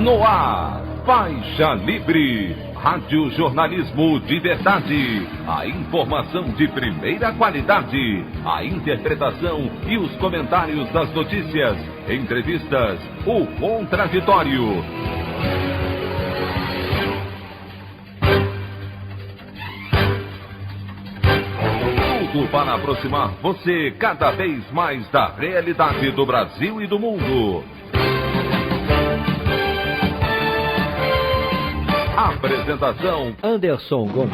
No ar, Faixa Livre, rádio jornalismo de verdade, a informação de primeira qualidade, a interpretação e os comentários das notícias, entrevistas, o contraditório. Tudo para aproximar você cada vez mais da realidade do Brasil e do mundo. Apresentação: Anderson Gomes.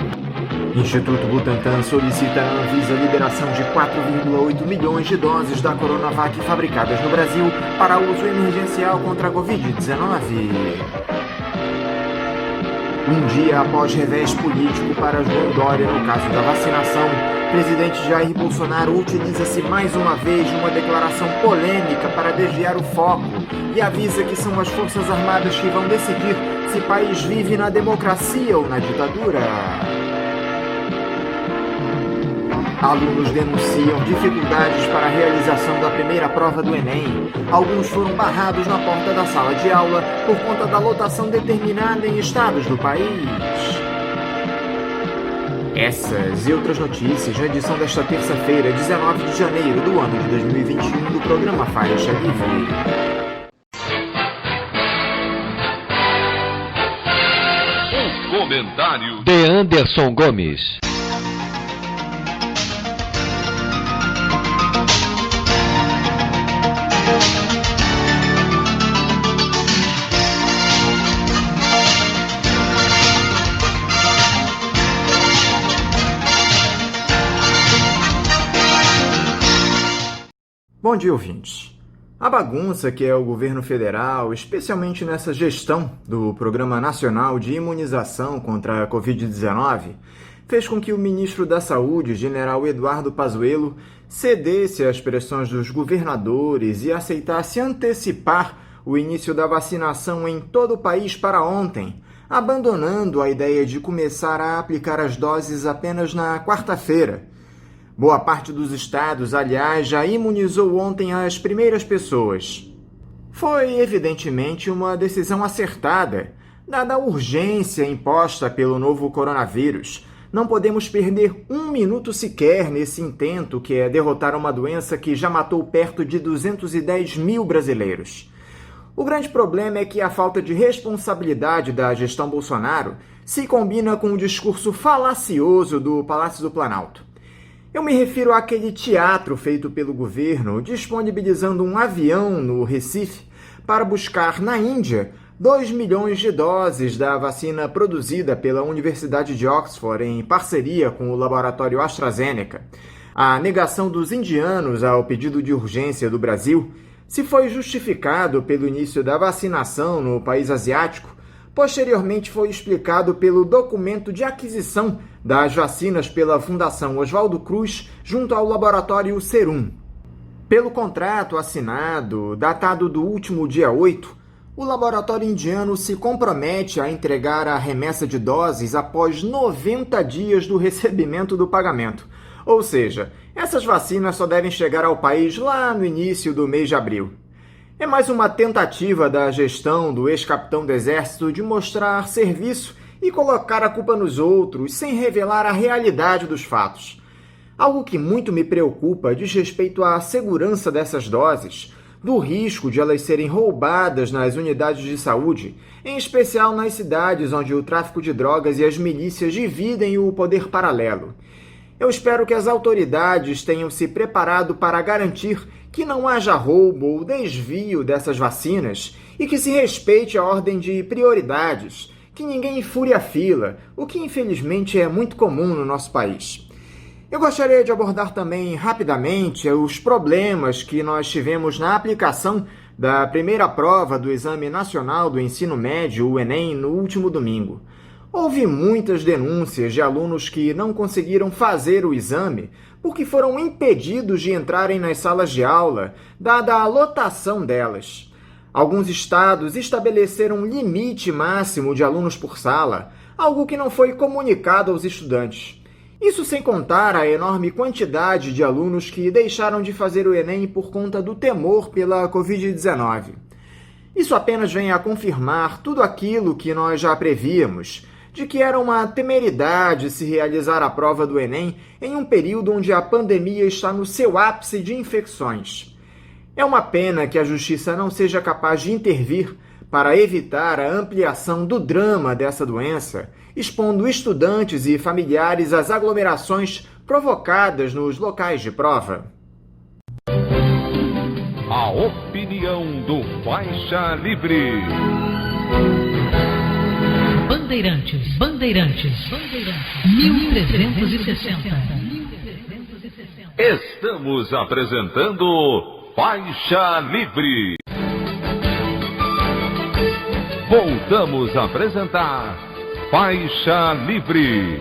Instituto Butantan solicita à Anvisa a liberação de 4,8 milhões de doses da Coronavac fabricadas no Brasil para uso emergencial contra a Covid-19. Um dia após revés político para João Dória no caso da vacinação, presidente Jair Bolsonaro utiliza-se mais uma vez de uma declaração polêmica para desviar o foco e avisa que são as Forças Armadas que vão decidir se o país vive na democracia ou na ditadura. Alunos denunciam dificuldades para a realização da primeira prova do Enem. Alguns foram barrados na porta da sala de aula por conta da lotação determinada em estados do país. Essas e outras notícias na edição desta terça-feira, 19 de janeiro do ano de 2021, do programa Faixa Livre. Comentário de Anderson Gomes. Bom dia, ouvintes. A bagunça que é o governo federal, especialmente nessa gestão do Programa Nacional de Imunização contra a Covid-19, fez com que o ministro da Saúde, general Eduardo Pazuello, cedesse às pressões dos governadores e aceitasse antecipar o início da vacinação em todo o país para ontem, abandonando a ideia de começar a aplicar as doses apenas na quarta-feira. Boa parte dos estados, aliás, já imunizou ontem as primeiras pessoas. Foi, evidentemente, uma decisão acertada, dada a urgência imposta pelo novo coronavírus. Não podemos perder um minuto sequer nesse intento que é derrotar uma doença que já matou perto de 210 mil brasileiros. O grande problema é que a falta de responsabilidade da gestão Bolsonaro se combina com o discurso falacioso do Palácio do Planalto. Eu me refiro àquele teatro feito pelo governo disponibilizando um avião no Recife para buscar na Índia 2 milhões de doses da vacina produzida pela Universidade de Oxford em parceria com o laboratório AstraZeneca. A negação dos indianos ao pedido de urgência do Brasil se foi justificado pelo início da vacinação no país asiático. Posteriormente foi explicado pelo documento de aquisição das vacinas pela Fundação Oswaldo Cruz junto ao laboratório Serum. Pelo contrato assinado, datado do último dia 8, o laboratório indiano se compromete a entregar a remessa de doses após 90 dias do recebimento do pagamento. Ou seja, essas vacinas só devem chegar ao país lá no início do mês de abril. É mais uma tentativa da gestão do ex-capitão do Exército de mostrar serviço e colocar a culpa nos outros, sem revelar a realidade dos fatos. Algo que muito me preocupa diz respeito à segurança dessas doses, do risco de elas serem roubadas nas unidades de saúde, em especial nas cidades onde o tráfico de drogas e as milícias dividem o poder paralelo. Eu espero que as autoridades tenham se preparado para garantir que não haja roubo ou desvio dessas vacinas e que se respeite a ordem de prioridades, que ninguém fure a fila, o que infelizmente é muito comum no nosso país. Eu gostaria de abordar também rapidamente os problemas que nós tivemos na aplicação da primeira prova do Exame Nacional do Ensino Médio, o Enem, no último domingo. Houve muitas denúncias de alunos que não conseguiram fazer o exame porque foram impedidos de entrarem nas salas de aula, dada a lotação delas. Alguns estados estabeleceram um limite máximo de alunos por sala, algo que não foi comunicado aos estudantes. Isso sem contar a enorme quantidade de alunos que deixaram de fazer o Enem por conta do temor pela Covid-19. Isso apenas vem a confirmar tudo aquilo que nós já prevíamos, de que era uma temeridade se realizar a prova do Enem em um período onde a pandemia está no seu ápice de infecções. É uma pena que a Justiça não seja capaz de intervir para evitar a ampliação do drama dessa doença, expondo estudantes e familiares às aglomerações provocadas nos locais de prova. A opinião do Faixa Livre. Bandeirantes, 1360. Estamos apresentando Faixa Livre. Voltamos a apresentar Faixa Livre.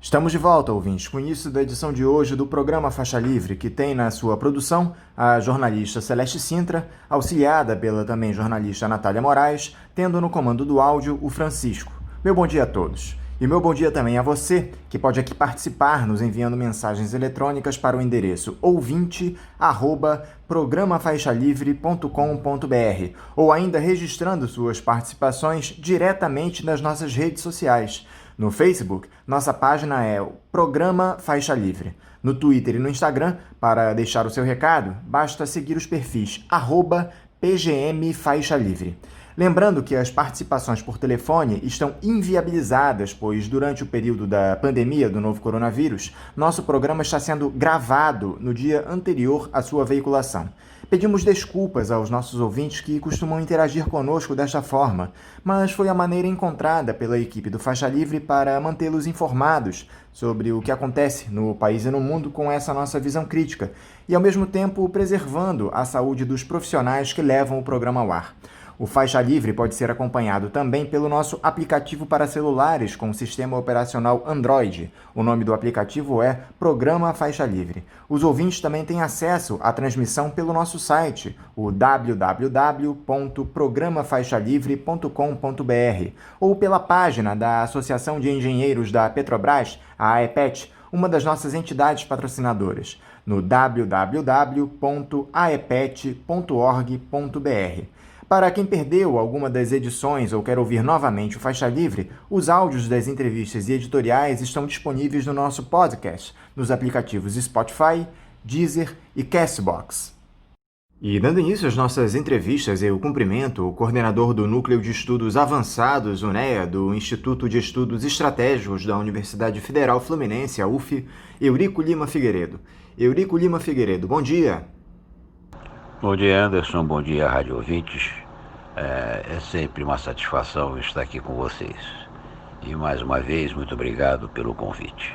Estamos de volta, ouvintes, com o início da edição de hoje do programa Faixa Livre, que tem na sua produção a jornalista Celeste Sintra, auxiliada pela também jornalista Natália Moraes, tendo no comando do áudio o Francisco. Meu bom dia a todos. E meu bom dia também a você, que pode aqui participar nos enviando mensagens eletrônicas para o endereço ouvinte@programafaixalivre.com.br ou ainda registrando suas participações diretamente nas nossas redes sociais. No Facebook, nossa página é o Programa Faixa Livre. No Twitter e no Instagram, para deixar o seu recado, basta seguir os perfis @PGM Faixa Livre. Lembrando que as participações por telefone estão inviabilizadas, pois durante o período da pandemia do novo coronavírus, nosso programa está sendo gravado no dia anterior à sua veiculação. Pedimos desculpas aos nossos ouvintes que costumam interagir conosco desta forma, mas foi a maneira encontrada pela equipe do Faixa Livre para mantê-los informados sobre o que acontece no país e no mundo com essa nossa visão crítica e, ao mesmo tempo, preservando a saúde dos profissionais que levam o programa ao ar. O Faixa Livre pode ser acompanhado também pelo nosso aplicativo para celulares com sistema operacional Android. O nome do aplicativo é Programa Faixa Livre. Os ouvintes também têm acesso à transmissão pelo nosso site, o www.programafaixalivre.com.br, ou pela página da Associação de Engenheiros da Petrobras, a AEPET, uma das nossas entidades patrocinadoras, no www.aepet.org.br. Para quem perdeu alguma das edições ou quer ouvir novamente o Faixa Livre, os áudios das entrevistas e editoriais estão disponíveis no nosso podcast, nos aplicativos Spotify, Deezer e Castbox. E dando início às nossas entrevistas, eu cumprimento o coordenador do Núcleo de Estudos Avançados, UNEA, do Instituto de Estudos Estratégicos da Universidade Federal Fluminense, a UF, Eurico Lima Figueiredo. Eurico Lima Figueiredo, bom dia. Bom dia, Anderson. Bom dia, rádio ouvintes. É sempre uma satisfação estar aqui com vocês. E mais uma vez, muito obrigado pelo convite.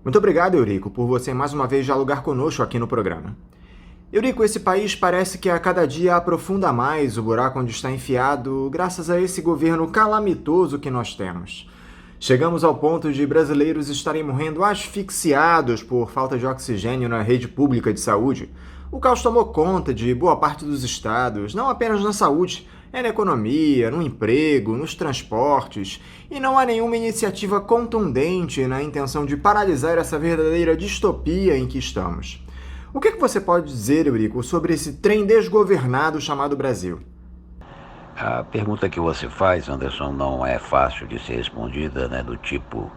Muito obrigado, Eurico, por você mais uma vez dialogar conosco aqui no programa. Eurico, esse país parece que a cada dia aprofunda mais o buraco onde está enfiado graças a esse governo calamitoso que nós temos. Chegamos ao ponto de brasileiros estarem morrendo asfixiados por falta de oxigênio na rede pública de saúde. O caos tomou conta de boa parte dos estados, não apenas na saúde, é na economia, no emprego, nos transportes, e não há nenhuma iniciativa contundente na intenção de paralisar essa verdadeira distopia em que estamos. O que você pode dizer, Eurico, sobre esse trem desgovernado chamado Brasil? A pergunta que você faz, Anderson, não é fácil de ser respondida, do tipo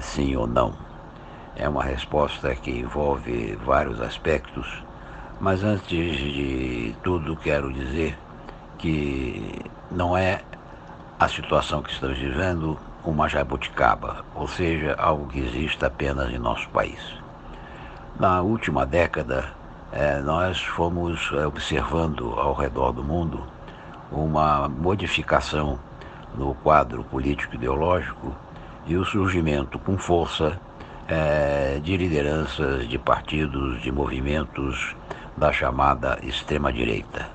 sim ou não. É uma resposta que envolve vários aspectos. Mas antes de tudo, quero dizer que não é a situação que estamos vivendo uma jabuticaba, ou seja, algo que existe apenas em nosso país. Na última década, nós fomos observando ao redor do mundo uma modificação no quadro político-ideológico e o surgimento com força de lideranças, de partidos, de movimentos da chamada extrema-direita.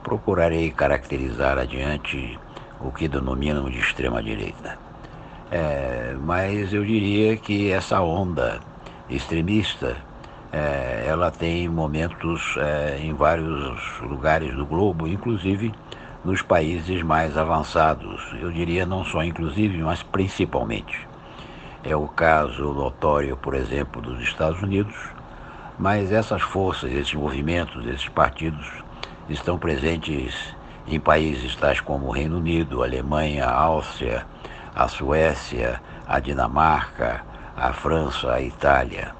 Procurarei caracterizar adiante o que denominam de extrema-direita. Mas eu diria que essa onda extremista, ela tem momentos em vários lugares do globo, inclusive nos países mais avançados. Eu diria não só inclusive, mas principalmente. É o caso notório, por exemplo, dos Estados Unidos, Mas essas forças, esses movimentos, esses partidos estão presentes em países tais como o Reino Unido, a Alemanha, a Áustria, a Suécia, a Dinamarca, a França, a Itália.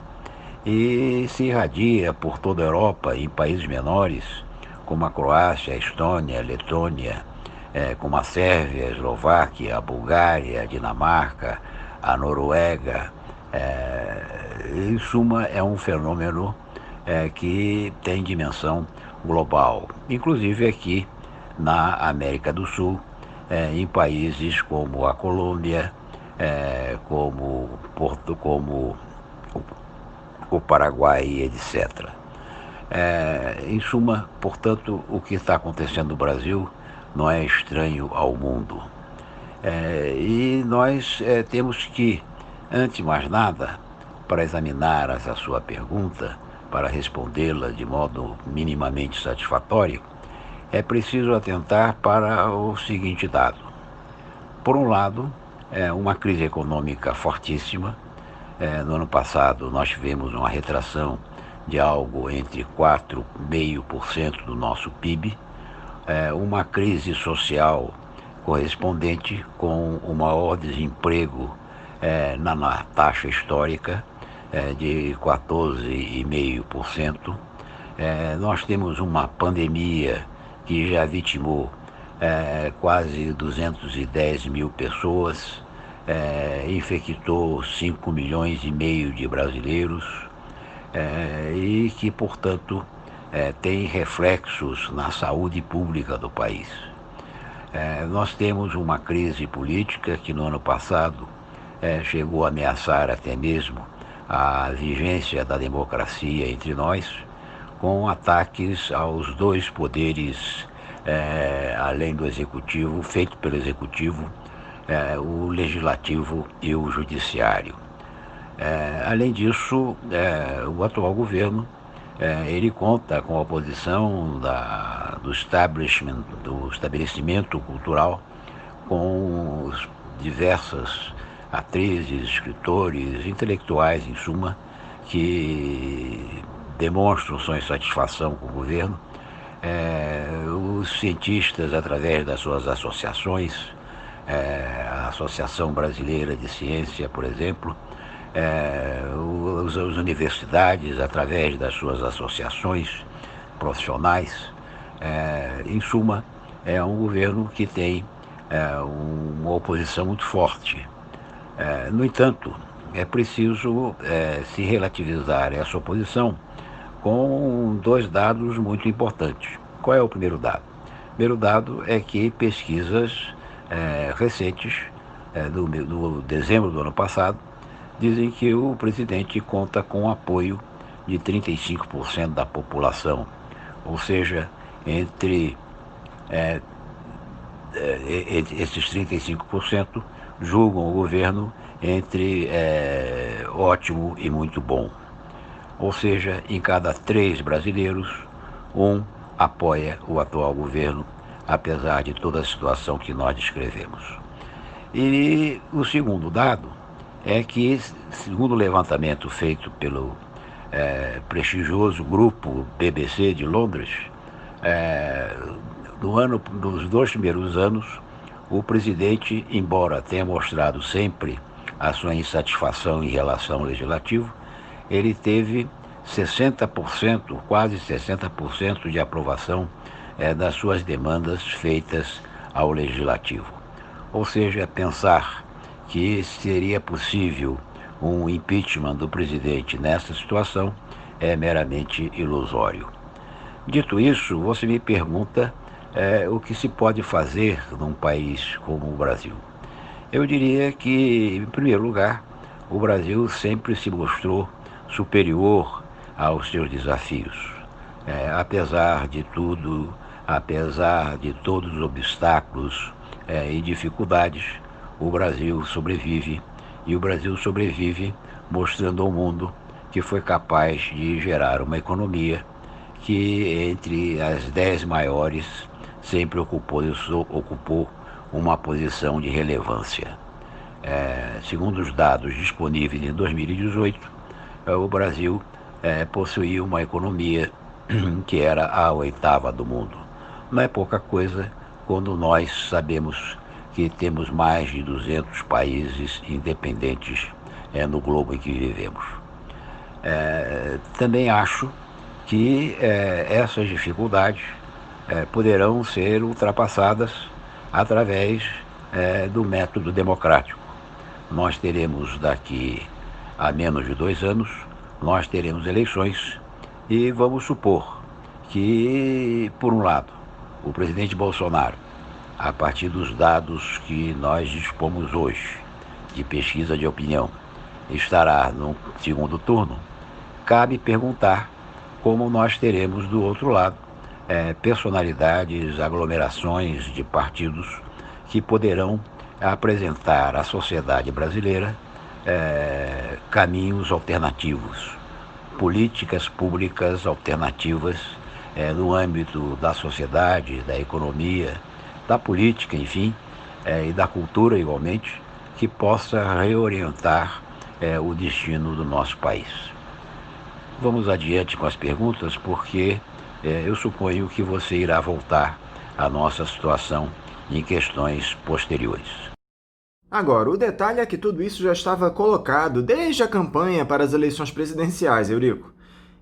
E se irradia por toda a Europa, em países menores, como a Croácia, a Estônia, a Letônia, como a Sérvia, a Eslováquia, a Bulgária, a Dinamarca, a Noruega. Em suma, é um fenômeno que tem dimensão global, inclusive aqui na América do Sul, em países como a Colômbia, como o Paraguai, etc. Em suma, portanto, o que está acontecendo no Brasil não é estranho ao mundo. E nós temos que, antes de mais nada, para examinar essa sua pergunta, para respondê-la de modo minimamente satisfatório, é preciso atentar para o seguinte dado. Por um lado, uma crise econômica fortíssima. No ano passado, nós tivemos uma retração de algo entre 4,5% do nosso PIB, uma crise social correspondente com o maior desemprego na taxa histórica, de 14,5%. Nós temos uma pandemia que já vitimou quase 210 mil pessoas, infectou 5 milhões e meio de brasileiros, e que, portanto, tem reflexos na saúde pública do país. Nós temos uma crise política que no ano passado chegou a ameaçar até mesmo a vigência da democracia entre nós, com ataques aos dois poderes, além do executivo, feito pelo executivo, o legislativo e o judiciário. Além disso, o atual governo, ele conta com a oposição do estabelecimento cultural, com diversas atrizes, escritores, intelectuais, em suma, que demonstram sua insatisfação com o governo. Os cientistas, através das suas associações, a Associação Brasileira de Ciência, por exemplo, as universidades, através das suas associações profissionais. Em suma, é um governo que tem uma oposição muito forte. No entanto, é preciso se relativizar essa oposição com dois dados muito importantes. Qual é o primeiro dado? O primeiro dado é que pesquisas recentes, do dezembro do ano passado, dizem que o presidente conta com o apoio de 35% da população, ou seja, entre esses 35% julgam o governo entre ótimo e muito bom. Ou seja, em cada 3 brasileiros, 1 apoia o atual governo, apesar de toda a situação que nós descrevemos. E o segundo dado é que, segundo o levantamento feito pelo prestigioso grupo BBC de Londres, nos 2 primeiros anos, o presidente, embora tenha mostrado sempre a sua insatisfação em relação ao legislativo, ele teve 60%, quase 60% de aprovação das suas demandas feitas ao legislativo. Ou seja, pensar que seria possível um impeachment do presidente nessa situação é meramente ilusório. Dito isso, você me pergunta o que se pode fazer num país como o Brasil. Eu diria que, em primeiro lugar, o Brasil sempre se mostrou superior aos seus desafios. Apesar de tudo, apesar de todos os obstáculos e dificuldades, o Brasil sobrevive, e o Brasil sobrevive mostrando ao mundo que foi capaz de gerar uma economia que, entre as 10 maiores, sempre ocupou uma posição de relevância. Segundo os dados disponíveis em 2018, o Brasil possuía uma economia que era a 8ª do mundo. Não é pouca coisa quando nós sabemos que temos mais de 200 países independentes no globo em que vivemos. Também acho que essas dificuldades poderão ser ultrapassadas através do método democrático. Nós teremos daqui a menos de 2 anos, nós teremos eleições e vamos supor que, por um lado, o presidente Bolsonaro, a partir dos dados que nós dispomos hoje, de pesquisa de opinião, estará no segundo turno, cabe perguntar como nós teremos do outro lado personalidades, aglomerações de partidos que poderão apresentar à sociedade brasileira caminhos alternativos, políticas públicas alternativas no âmbito da sociedade, da economia, da política, enfim, e da cultura igualmente, que possa reorientar o destino do nosso país. Vamos adiante com as perguntas, porque eu suponho que você irá voltar à nossa situação em questões posteriores. Agora, o detalhe é que tudo isso já estava colocado desde a campanha para as eleições presidenciais, Eurico.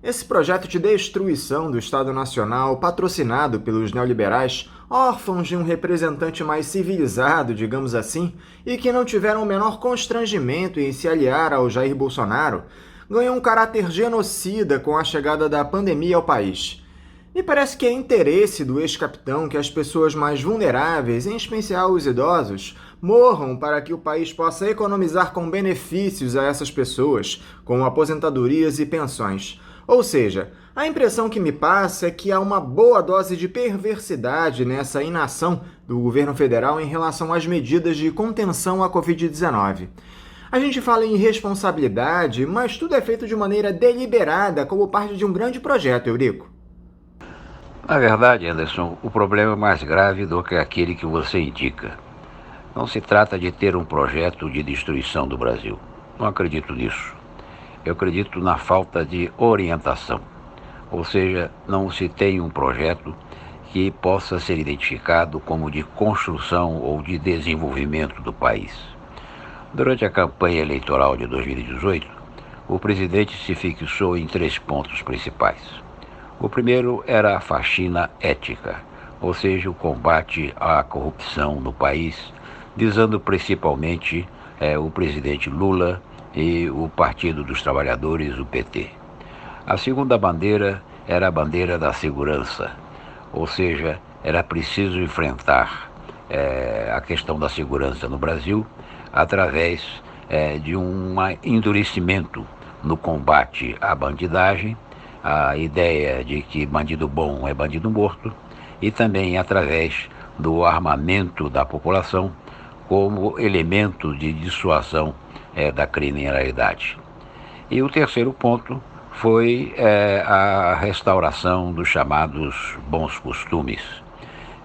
Esse projeto de destruição do Estado Nacional, patrocinado pelos neoliberais, órfãos de um representante mais civilizado, digamos assim, e que não tiveram o menor constrangimento em se aliar ao Jair Bolsonaro, ganhou um caráter genocida com a chegada da pandemia ao país. Me parece que é interesse do ex-capitão que as pessoas mais vulneráveis, em especial os idosos, morram para que o país possa economizar com benefícios a essas pessoas, como aposentadorias e pensões. Ou seja, a impressão que me passa é que há uma boa dose de perversidade nessa inação do governo federal em relação às medidas de contenção à Covid-19. A gente fala em responsabilidade, mas tudo é feito de maneira deliberada, como parte de um grande projeto, Eurico. Na verdade, Anderson, o problema é mais grave do que aquele que você indica. Não se trata de ter um projeto de destruição do Brasil. Não acredito nisso. Eu acredito na falta de orientação. Ou seja, não se tem um projeto que possa ser identificado como de construção ou de desenvolvimento do país. Durante a campanha eleitoral de 2018, o presidente se fixou em 3 pontos principais. O primeiro era a faxina ética, ou seja, o combate à corrupção no país, visando principalmente o presidente Lula e o Partido dos Trabalhadores, o PT. A segunda bandeira era a bandeira da segurança, ou seja, era preciso enfrentar a questão da segurança no Brasil através de um endurecimento no combate à bandidagem, a ideia de que bandido bom é bandido morto, e também através do armamento da população como elemento de dissuasão da criminalidade. E o terceiro ponto foi a restauração dos chamados bons costumes,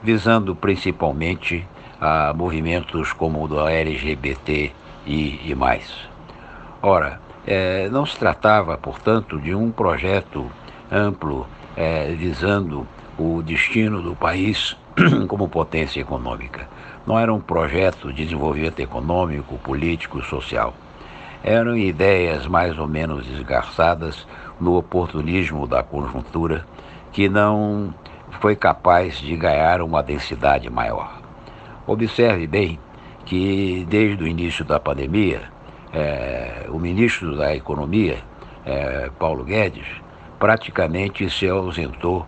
visando principalmente a movimentos como o do LGBT e mais. Ora, não se tratava, portanto, de um projeto amplo visando o destino do país como potência econômica. Não era um projeto de desenvolvimento econômico, político, social. Eram ideias mais ou menos esgarçadas no oportunismo da conjuntura, que não foi capaz de ganhar uma densidade maior. Observe bem que, desde o início da pandemia, o ministro da Economia, Paulo Guedes, praticamente se ausentou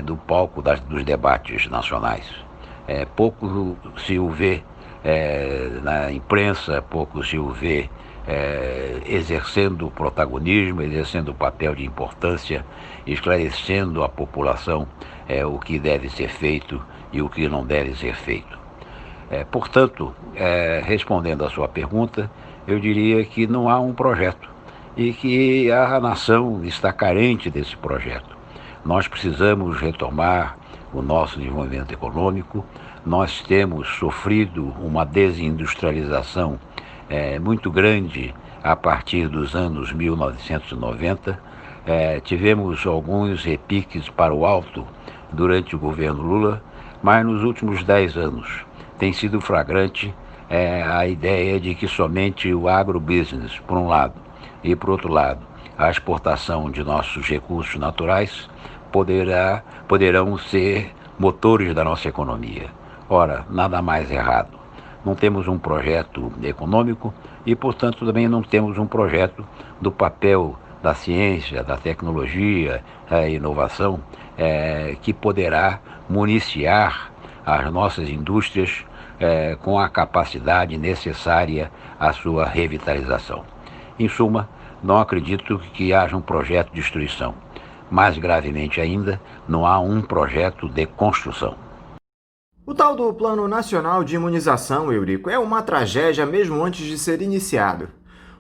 do palco dos debates nacionais. Pouco se o vê na imprensa, pouco se o vê exercendo protagonismo, exercendo papel de importância, esclarecendo à população o que deve ser feito e o que não deve ser feito. Portanto, respondendo à sua pergunta, eu diria que não há um projeto e que a nação está carente desse projeto. Nós precisamos retomar o nosso desenvolvimento econômico. Nós temos sofrido uma desindustrialização muito grande a partir dos anos 1990, Tivemos alguns repiques para o alto durante o governo Lula, mas nos últimos 10 anos tem sido flagrante a ideia de que somente o agrobusiness, por um lado, e por outro lado, a exportação de nossos recursos naturais poderão ser motores da nossa economia. Ora, nada mais errado. Não temos um projeto econômico e, portanto, também não temos um projeto do papel da ciência, da tecnologia, da inovação, que poderá municiar as nossas indústrias com a capacidade necessária à sua revitalização. Em suma, não acredito que haja um projeto de destruição. Mais gravemente ainda, não há um projeto de construção. O tal do Plano Nacional de Imunização, Eurico, é uma tragédia mesmo antes de ser iniciado.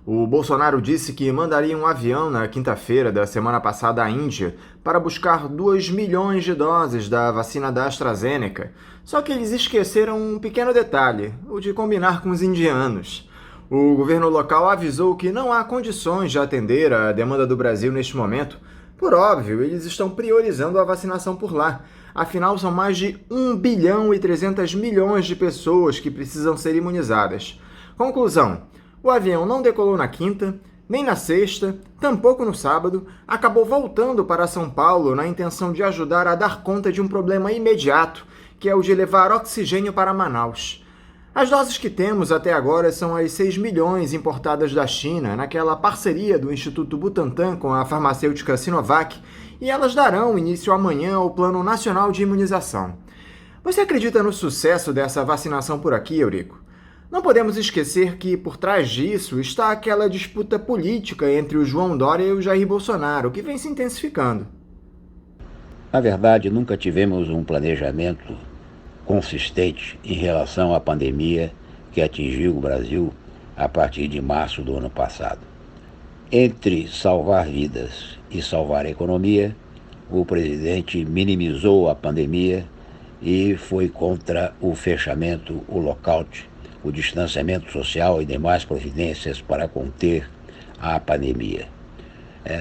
O Bolsonaro disse que mandaria um avião na quinta-feira da semana passada à Índia para buscar 2 milhões de doses da vacina da AstraZeneca. Só que eles esqueceram um pequeno detalhe, o de combinar com os indianos. O governo local avisou que não há condições de atender a demanda do Brasil neste momento. Por óbvio, eles estão priorizando a vacinação por lá. Afinal, são mais de 1 bilhão e 300 milhões de pessoas que precisam ser imunizadas. Conclusão: o avião não decolou na quinta, nem na sexta, tampouco no sábado, acabou voltando para São Paulo na intenção de ajudar a dar conta de um problema imediato, que é o de levar oxigênio para Manaus. As doses que temos até agora são as 6 milhões importadas da China, naquela parceria do Instituto Butantan com a farmacêutica Sinovac, e elas darão início amanhã ao Plano Nacional de Imunização. Você acredita no sucesso dessa vacinação por aqui, Eurico? Não podemos esquecer que, por trás disso, está aquela disputa política entre o João Dória e o Jair Bolsonaro, que vem se intensificando. Na verdade, nunca tivemos um planejamento consistente em relação à pandemia que atingiu o Brasil a partir de março do ano passado. Entre salvar vidas e salvar a economia, o presidente minimizou a pandemia e foi contra o fechamento, o lockout, o distanciamento social e demais providências para conter a pandemia.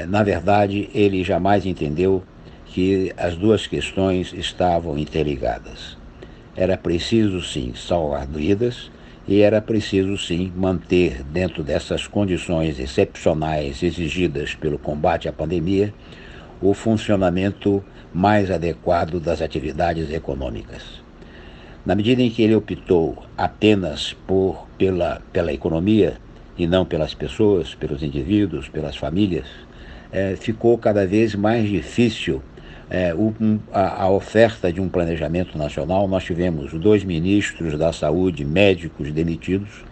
Na verdade, ele jamais entendeu que as duas questões estavam interligadas. Era preciso, sim, salvar vidas e era preciso, sim, manter, dentro dessas condições excepcionais exigidas pelo combate à pandemia, o funcionamento mais adequado das atividades econômicas. Na medida em que ele optou apenas pela economia e não pelas pessoas, pelos indivíduos, pelas famílias, ficou cada vez mais difícil a oferta de um planejamento nacional. Nós tivemos 2 ministros da saúde, médicos demitidos,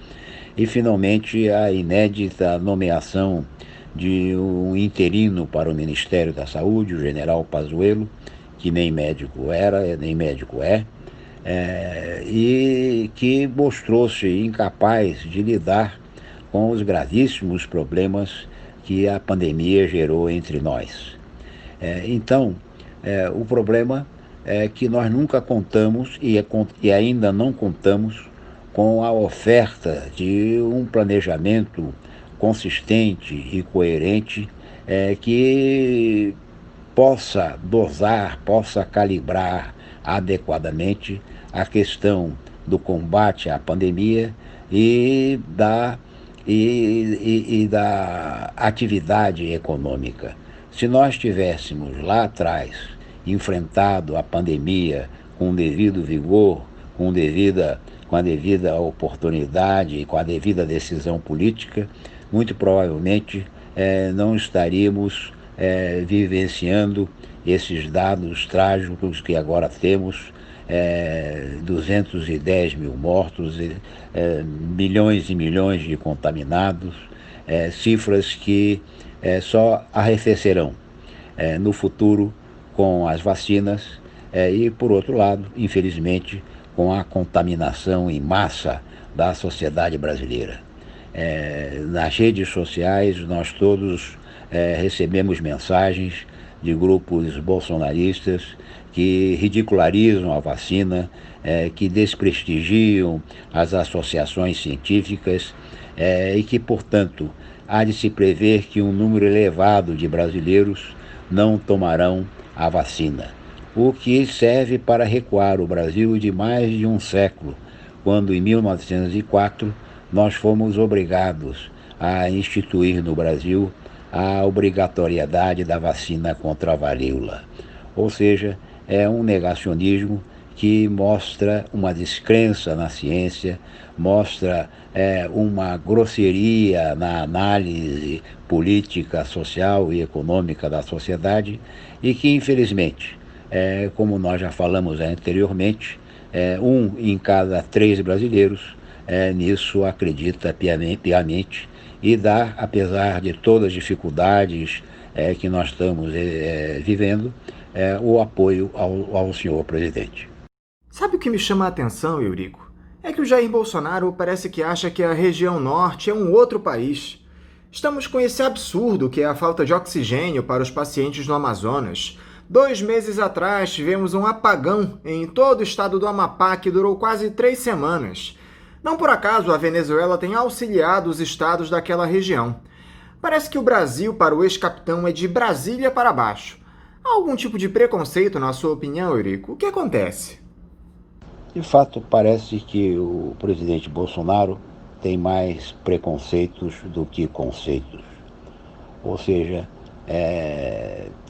e finalmente a inédita nomeação de um interino para o Ministério da Saúde, o general Pazuello, que nem médico era, nem médico e que mostrou-se incapaz de lidar com os gravíssimos problemas que a pandemia gerou entre nós. Então, o problema é que nós nunca contamos e ainda não contamos com a oferta de um planejamento consistente e coerente que possa dosar, possa calibrar adequadamente a questão do combate à pandemia e da atividade econômica. Se nós tivéssemos lá atrás enfrentado a pandemia com o devido vigor, com a devida oportunidade e com a devida decisão política, muito provavelmente não estaríamos vivenciando esses dados trágicos que agora temos, 210 mil mortos, milhões e milhões de contaminados, cifras que só arrefecerão no futuro com as vacinas e, por outro lado, infelizmente, com a contaminação em massa da sociedade brasileira. Nas redes sociais, nós todos recebemos mensagens de grupos bolsonaristas que ridicularizam a vacina, que desprestigiam as associações científicas e que, portanto, há de se prever que um número elevado de brasileiros não tomarão a vacina, o que serve para recuar o Brasil de mais de um século, quando em 1904 nós fomos obrigados a instituir no Brasil a obrigatoriedade da vacina contra a varíola. Ou seja, é um negacionismo que mostra uma descrença na ciência, mostra uma grosseria na análise política, social e econômica da sociedade e que, infelizmente, como nós já falamos anteriormente, 1 em cada 3 brasileiros nisso acredita piamente e dá, apesar de todas as dificuldades que nós estamos vivendo, o apoio ao senhor presidente. Sabe o que me chama a atenção, Eurico? É que o Jair Bolsonaro parece que acha que a região norte é um outro país. Estamos com esse absurdo que é a falta de oxigênio para os pacientes no Amazonas. 2 meses atrás tivemos um apagão em todo o estado do Amapá que durou quase 3 semanas. Não por acaso a Venezuela tem auxiliado os estados daquela região. Parece que o Brasil para o ex-capitão é de Brasília para baixo. Há algum tipo de preconceito na sua opinião, Eurico? O que acontece? De fato, parece que o presidente Bolsonaro tem mais preconceitos do que conceitos. Ou seja,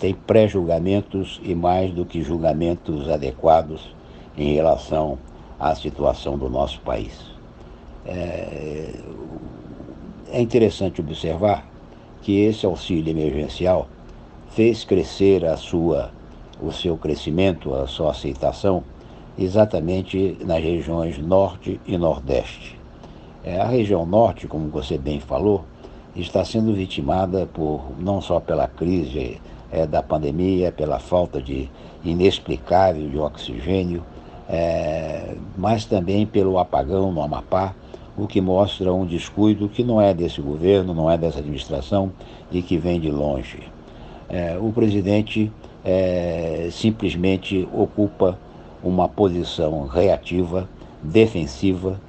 tem pré-julgamentos e mais do que julgamentos adequados em relação à situação do nosso país. É interessante observar que esse auxílio emergencial fez crescer o seu crescimento, a sua aceitação, exatamente nas regiões norte e nordeste. A região norte, como você bem falou, está sendo vitimada não só pela crise da pandemia, pela falta inexplicável de oxigênio, mas também pelo apagão no Amapá, o que mostra um descuido que não é desse governo, não é dessa administração e que vem de longe. O presidente simplesmente ocupa uma posição reativa, defensiva,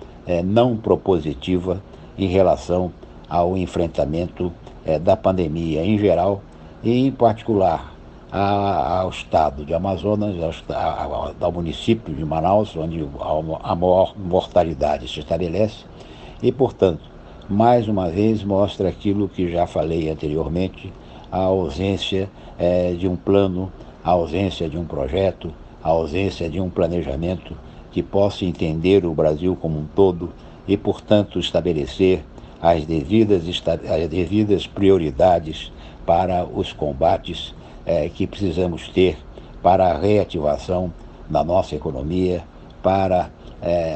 não propositiva em relação ao enfrentamento da pandemia em geral e, em particular, ao estado de Amazonas, ao município de Manaus, onde a maior mortalidade se estabelece e, portanto, mais uma vez mostra aquilo que já falei anteriormente, a ausência de um plano, a ausência de um projeto, a ausência de um planejamento que possa entender o Brasil como um todo e, portanto, estabelecer as devidas prioridades para os combates que precisamos ter para a reativação da nossa economia, para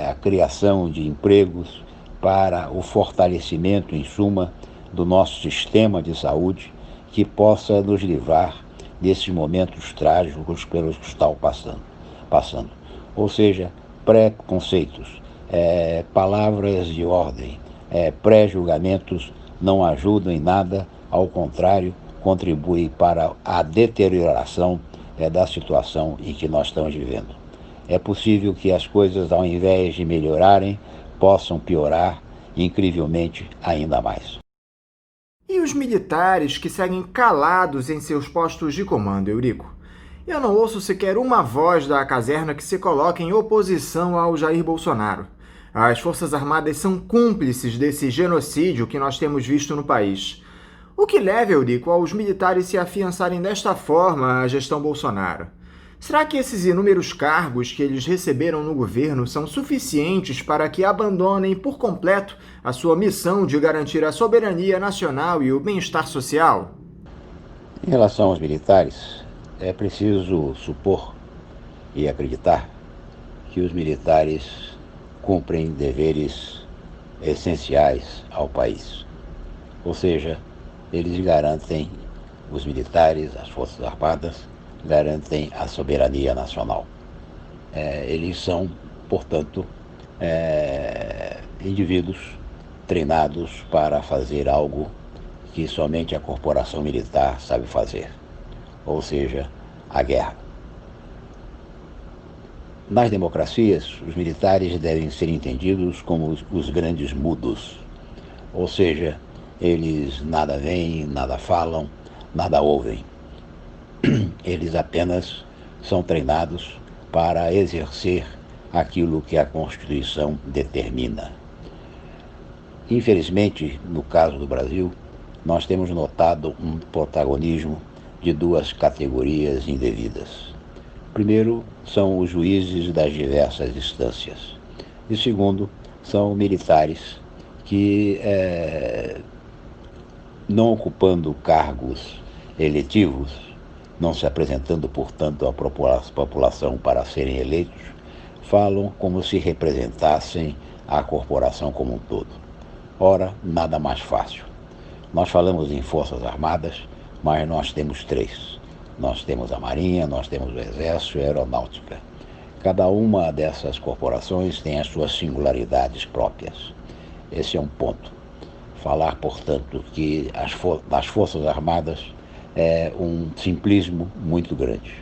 a criação de empregos, para o fortalecimento, em suma, do nosso sistema de saúde, que possa nos livrar desses momentos trágicos pelos que estão passando. Ou seja, pré-conceitos, palavras de ordem, pré-julgamentos não ajudam em nada, ao contrário, contribuem para a deterioração da situação em que nós estamos vivendo. É possível que as coisas, ao invés de melhorarem, possam piorar incrivelmente ainda mais. E os militares que seguem calados em seus postos de comando, Eurico? Eu não ouço sequer uma voz da caserna que se coloque em oposição ao Jair Bolsonaro. As Forças Armadas são cúmplices desse genocídio que nós temos visto no país. O que leva, Eurico, aos militares se afiançarem desta forma à gestão Bolsonaro? Será que esses inúmeros cargos que eles receberam no governo são suficientes para que abandonem por completo a sua missão de garantir a soberania nacional e o bem-estar social? Em relação aos militares, é preciso supor e acreditar que os militares cumprem deveres essenciais ao país. Ou seja, eles garantem, os militares, as Forças Armadas, garantem a soberania nacional. Eles são, portanto, indivíduos treinados para fazer algo que somente a corporação militar sabe fazer, ou seja, a guerra. Nas democracias, os militares devem ser entendidos como os grandes mudos, ou seja, eles nada veem, nada falam, nada ouvem. Eles apenas são treinados para exercer aquilo que a Constituição determina. Infelizmente, no caso do Brasil, nós temos notado um protagonismo de duas categorias indevidas. Primeiro, são os juízes das diversas instâncias. E segundo, são militares que, não ocupando cargos eletivos, não se apresentando, portanto, à população para serem eleitos, falam como se representassem a corporação como um todo. Ora, nada mais fácil. Nós falamos em Forças Armadas, mas nós temos três. Nós temos a Marinha, nós temos o Exército e a Aeronáutica. Cada uma dessas corporações tem as suas singularidades próprias. Esse é um ponto. Falar, portanto, que as Forças Armadas é um simplismo muito grande.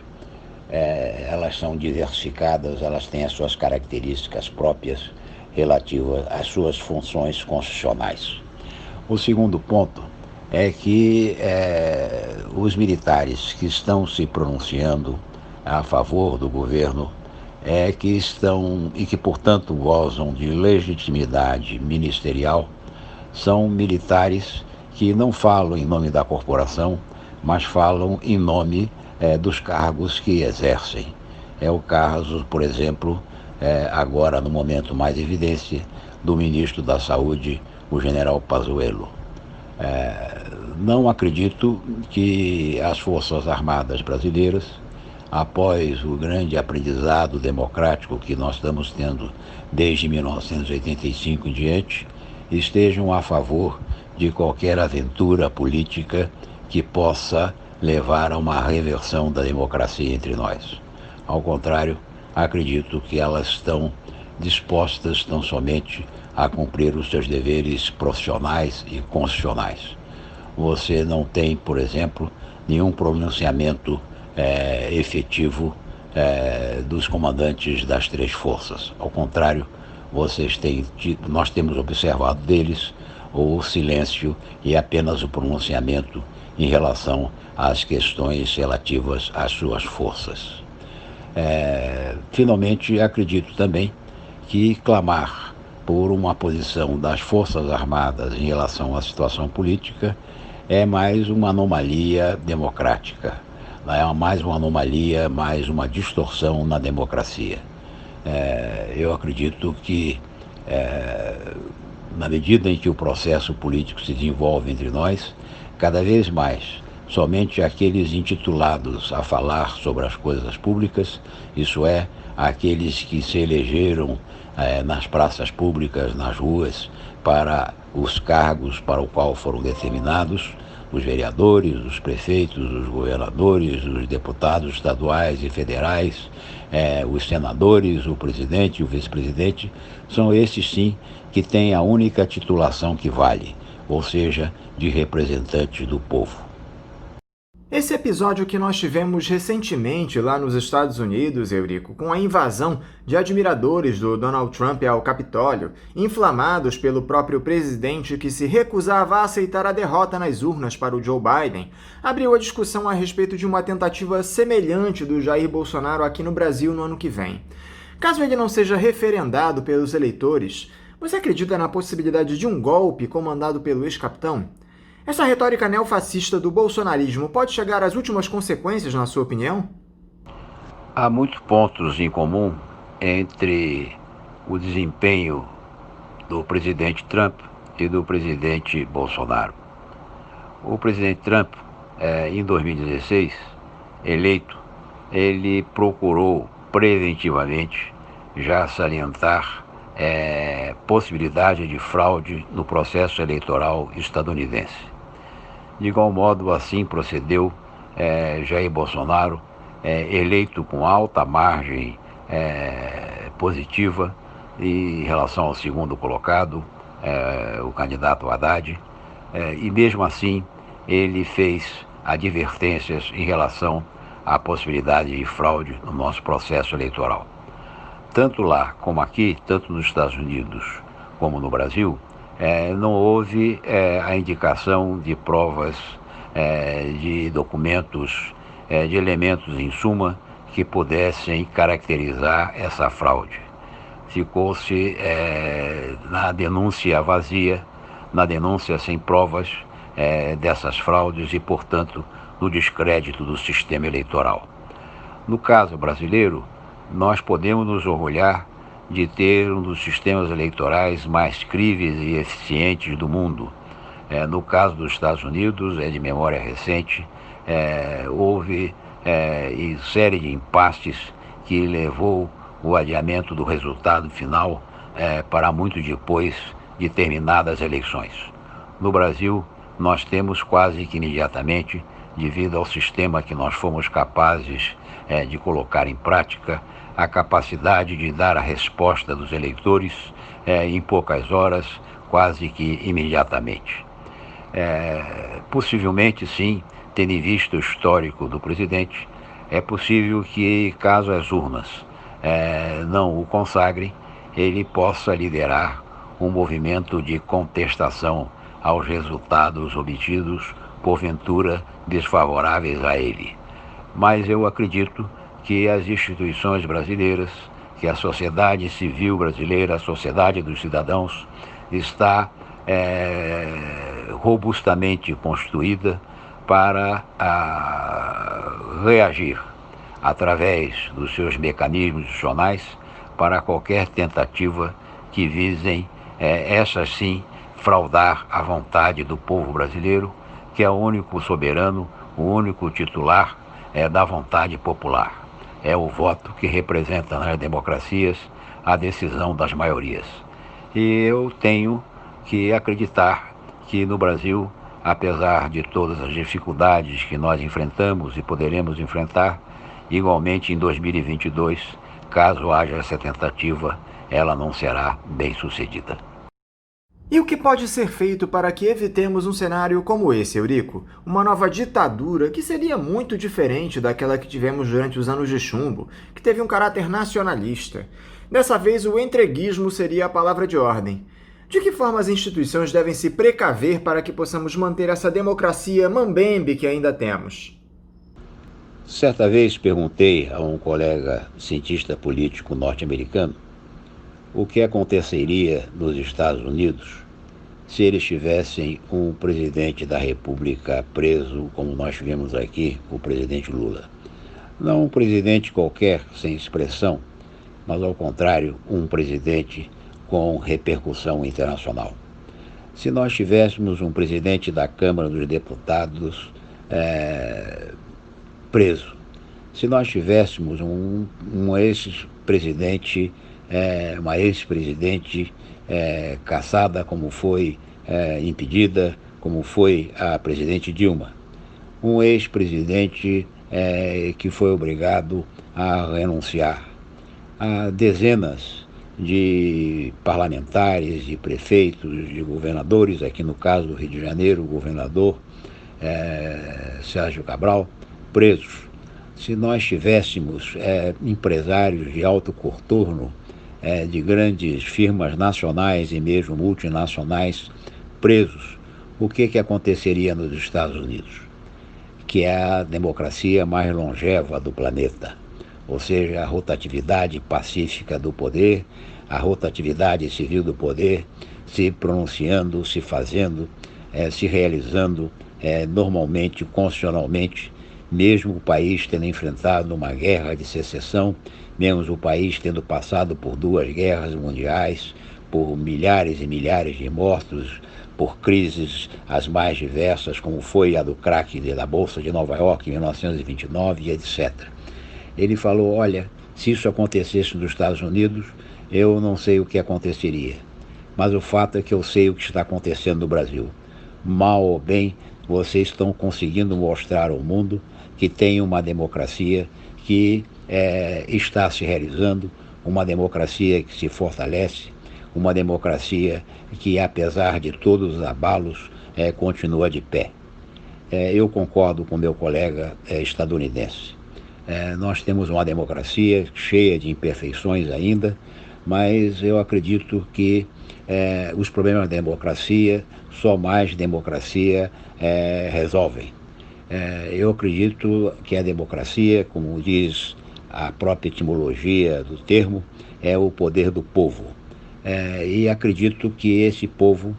Elas são diversificadas, elas têm as suas características próprias relativas às suas funções constitucionais. O segundo ponto é que os militares que estão se pronunciando a favor do governo que, portanto, gozam de legitimidade ministerial, são militares que não falam em nome da corporação, mas falam em nome dos cargos que exercem. É o caso, por exemplo, agora no momento mais evidente, do ministro da Saúde, o general Pazuello. Não acredito que as Forças Armadas brasileiras, após o grande aprendizado democrático que nós estamos tendo desde 1985 em diante, estejam a favor de qualquer aventura política que possa levar a uma reversão da democracia entre nós. Ao contrário, acredito que elas estão dispostas tão somente a cumprir os seus deveres profissionais e constitucionais. Você não tem, por exemplo, nenhum pronunciamento efetivo dos comandantes das três forças. Ao contrário, nós temos observado deles o silêncio e apenas o pronunciamento em relação às questões relativas às suas forças. Finalmente, acredito também que clamar por uma posição das Forças Armadas em relação à situação política é mais uma anomalia democrática, é mais uma anomalia, mais uma distorção na democracia. Eu acredito que, na medida em que o processo político se desenvolve entre nós, cada vez mais, somente aqueles intitulados a falar sobre as coisas públicas, isso é, aqueles que se elegeram nas praças públicas, nas ruas, para os cargos para o qual foram determinados, os vereadores, os prefeitos, os governadores, os deputados estaduais e federais, os senadores, o presidente e o vice-presidente, são esses sim que têm a única titulação que vale, ou seja, de representantes do povo. Esse episódio que nós tivemos recentemente lá nos Estados Unidos, Eurico, com a invasão de admiradores do Donald Trump ao Capitólio, inflamados pelo próprio presidente que se recusava a aceitar a derrota nas urnas para o Joe Biden, abriu a discussão a respeito de uma tentativa semelhante do Jair Bolsonaro aqui no Brasil no ano que vem. Caso ele não seja referendado pelos eleitores, você acredita na possibilidade de um golpe comandado pelo ex-capitão? Essa retórica neofascista do bolsonarismo pode chegar às últimas consequências, na sua opinião? Há muitos pontos em comum entre o desempenho do presidente Trump e do presidente Bolsonaro. O presidente Trump, em 2016, eleito, ele procurou preventivamente já salientar possibilidade de fraude no processo eleitoral estadunidense. De igual modo, assim procedeu Jair Bolsonaro, eleito com alta margem positiva em relação ao segundo colocado, o candidato Haddad, e mesmo assim ele fez advertências em relação à possibilidade de fraude no nosso processo eleitoral. Tanto lá como aqui, tanto nos Estados Unidos como no Brasil, não houve a indicação de provas, de documentos, de elementos em suma que pudessem caracterizar essa fraude. Ficou-se na denúncia vazia, na denúncia sem provas dessas fraudes e, portanto, no descrédito do sistema eleitoral. No caso brasileiro, nós podemos nos orgulhar de ter um dos sistemas eleitorais mais críveis e eficientes do mundo. No caso dos Estados Unidos, de memória recente, houve série de impasses que levou o adiamento do resultado final para muito depois de terminadas as eleições. No Brasil, nós temos quase que imediatamente, devido ao sistema que nós fomos capazes de colocar em prática, a capacidade de dar a resposta dos eleitores em poucas horas, quase que imediatamente. Possivelmente, sim, tendo em vista o histórico do presidente, é possível que, caso as urnas não o consagrem, ele possa liderar um movimento de contestação aos resultados obtidos, porventura desfavoráveis a ele. Mas eu acredito que as instituições brasileiras, que a sociedade civil brasileira, a sociedade dos cidadãos, está robustamente constituída para reagir através dos seus mecanismos institucionais para qualquer tentativa que visem, essas sim, fraudar a vontade do povo brasileiro, que é o único soberano, o único titular da vontade popular. É o voto que representa nas democracias a decisão das maiorias. E eu tenho que acreditar que no Brasil, apesar de todas as dificuldades que nós enfrentamos e poderemos enfrentar, igualmente em 2022, caso haja essa tentativa, ela não será bem sucedida. E o que pode ser feito para que evitemos um cenário como esse, Eurico? Uma nova ditadura que seria muito diferente daquela que tivemos durante os anos de chumbo, que teve um caráter nacionalista. Dessa vez, o entreguismo seria a palavra de ordem. De que forma as instituições devem se precaver para que possamos manter essa democracia mambembe que ainda temos? Certa vez perguntei a um colega cientista político norte-americano o que aconteceria nos Estados Unidos se eles tivessem um presidente da República preso, como nós tivemos aqui, o presidente Lula. Não um presidente qualquer, sem expressão, mas ao contrário, um presidente com repercussão internacional. Se nós tivéssemos um presidente da Câmara dos Deputados preso, se nós tivéssemos um ex-presidente, uma ex-presidente caçada, como foi impedida, como foi a presidente Dilma, um ex-presidente que foi obrigado a renunciar, a dezenas de parlamentares, de prefeitos, de governadores, aqui no caso do Rio de Janeiro, o governador Sérgio Cabral, presos. Se nós tivéssemos empresários de alto coturno, de grandes firmas nacionais e mesmo multinacionais presos, o que aconteceria nos Estados Unidos? Que é a democracia mais longeva do planeta. Ou seja, a rotatividade pacífica do poder, a rotatividade civil do poder, se pronunciando, se fazendo, se realizando normalmente, constitucionalmente, mesmo o país tendo enfrentado uma guerra de secessão, mesmo o país tendo passado por 2 guerras mundiais, por milhares e milhares de mortos, por crises as mais diversas, como foi a do crack da Bolsa de Nova York em 1929 e etc. Ele falou, olha, se isso acontecesse nos Estados Unidos, eu não sei o que aconteceria. Mas o fato é que eu sei o que está acontecendo no Brasil. Mal ou bem, vocês estão conseguindo mostrar ao mundo que tem uma democracia que está se realizando, uma democracia que se fortalece, uma democracia que, apesar de todos os abalos, continua de pé. Eu concordo com meu colega estadunidense. Nós temos uma democracia cheia de imperfeições ainda, mas eu acredito que os problemas da democracia, só mais democracia resolvem. Eu acredito que a democracia, como diz a própria etimologia do termo, é o poder do povo. E acredito que esse povo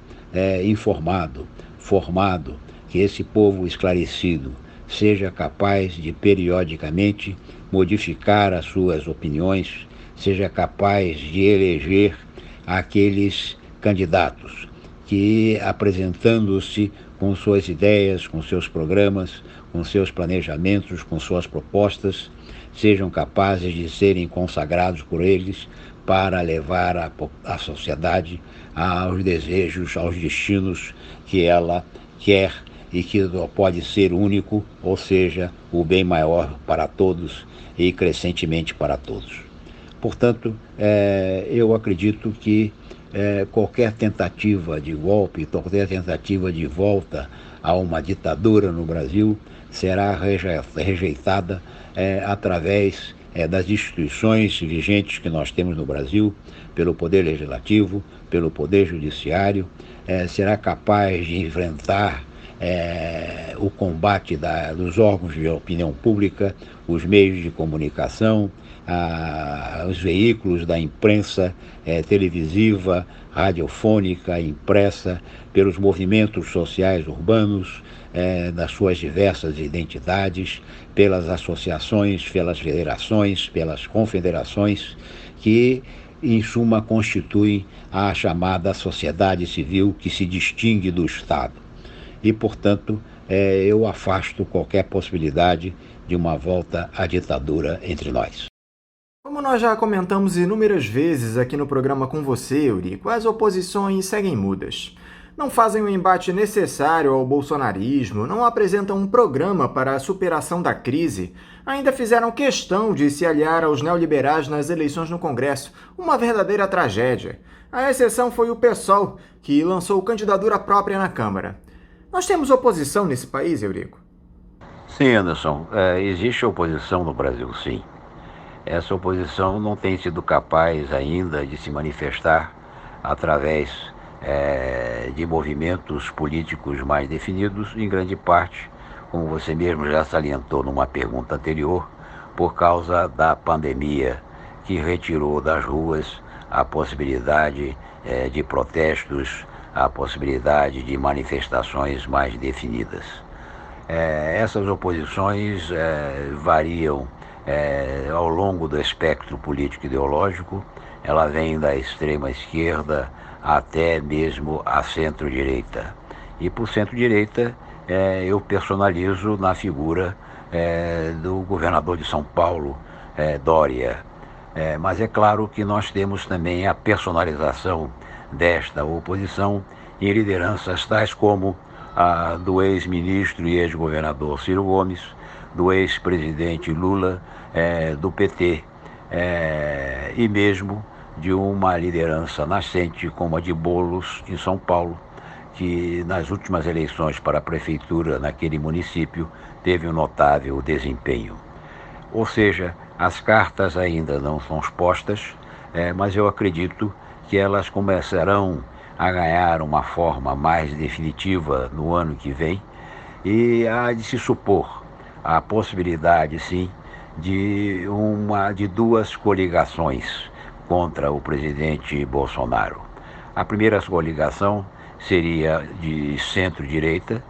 informado, formado, que esse povo esclarecido seja capaz de periodicamente modificar as suas opiniões, seja capaz de eleger aqueles candidatos que, apresentando-se com suas ideias, com seus programas, com seus planejamentos, com suas propostas, sejam capazes de serem consagrados por eles para levar a sociedade aos desejos, aos destinos que ela quer e que pode ser único, ou seja, o bem maior para todos e crescentemente para todos. Portanto, eu acredito que qualquer tentativa de golpe, qualquer tentativa de volta a uma ditadura no Brasil será rejeitada através das instituições vigentes que nós temos no Brasil, pelo Poder Legislativo, pelo Poder Judiciário, será capaz de enfrentar o combate dos órgãos de opinião pública, os meios de comunicação, os veículos da imprensa televisiva, radiofônica, impressa, pelos movimentos sociais urbanos, das suas diversas identidades, pelas associações, pelas federações, pelas confederações, que, em suma, constituem a chamada sociedade civil que se distingue do Estado. E, portanto, eu afasto qualquer possibilidade de uma volta à ditadura entre nós. Como nós já comentamos inúmeras vezes aqui no programa com você, Eurico, as oposições seguem mudas. Não fazem o embate necessário ao bolsonarismo, não apresentam um programa para a superação da crise, ainda fizeram questão de se aliar aos neoliberais nas eleições no Congresso, uma verdadeira tragédia. A exceção foi o PSOL, que lançou candidatura própria na Câmara. Nós temos oposição nesse país, Eurico? Sim, Anderson, existe oposição no Brasil, sim. Essa oposição não tem sido capaz ainda de se manifestar através de movimentos políticos mais definidos, em grande parte, como você mesmo já salientou numa pergunta anterior, por causa da pandemia, que retirou das ruas a possibilidade de protestos, a possibilidade de manifestações mais definidas. Essas oposições variam ao longo do espectro político ideológico. Ela vem da extrema esquerda até mesmo a centro-direita. E por centro-direita eu personalizo na figura do governador de São Paulo, Dória. Mas é claro que nós temos também a personalização desta oposição em lideranças tais como a do ex-ministro e ex-governador Ciro Gomes, do ex-presidente Lula, do PT, e mesmo de uma liderança nascente como a de Boulos em São Paulo, que nas últimas eleições para a prefeitura naquele município teve um notável desempenho. Ou seja, as cartas ainda não são expostas, mas eu acredito que elas começarão a ganhar uma forma mais definitiva no ano que vem, e há de se supor a possibilidade, sim, de duas coligações contra o presidente Bolsonaro. A primeira coligação seria de centro-direita,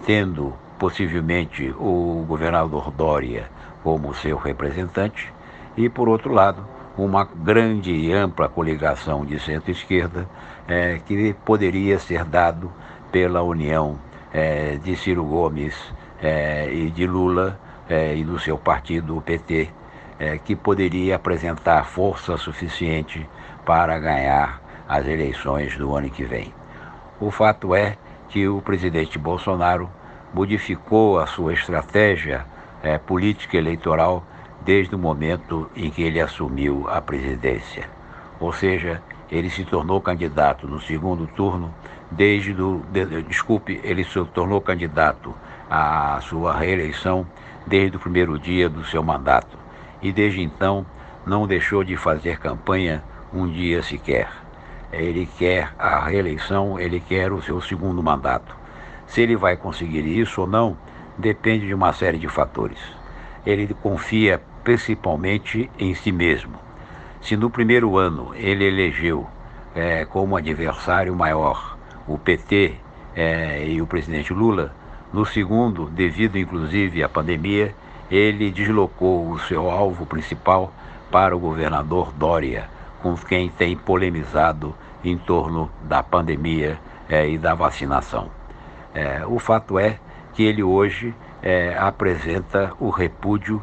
tendo possivelmente o governador Dória como seu representante, e, por outro lado, uma grande e ampla coligação de centro-esquerda que poderia ser dado pela união de Ciro Gomes e de Lula e do seu partido, o PT, que poderia apresentar força suficiente para ganhar as eleições do ano que vem. O fato é que o presidente Bolsonaro modificou a sua estratégia política eleitoral desde o momento em que ele assumiu a presidência. Ou seja, ele se tornou candidato no segundo turno ele se tornou candidato à sua reeleição desde o primeiro dia do seu mandato. E desde então não deixou de fazer campanha um dia sequer. ele quer a reeleição, ele quer o seu segundo mandato. Se ele vai conseguir isso ou não, depende de uma série de fatores. Ele confia principalmente em si mesmo. Se no primeiro ano ele elegeu como adversário maior o PT e o presidente Lula, no segundo, devido inclusive à pandemia, ele deslocou o seu alvo principal para o governador Dória, com quem tem polemizado em torno da pandemia e da vacinação. O fato é que ele hoje apresenta o repúdio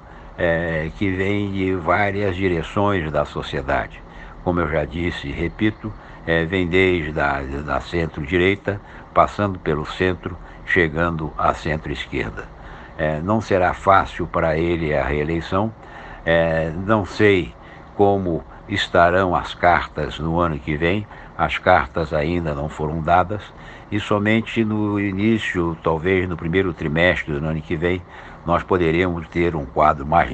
que vem de várias direções da sociedade. Como eu já disse e repito, vem desde da centro-direita, passando pelo centro, chegando à centro-esquerda. Não será fácil para ele a reeleição. Não sei como estarão as cartas no ano que vem. As cartas ainda não foram dadas e somente no início, talvez no primeiro trimestre do ano que vem, nós poderemos ter um quadro mais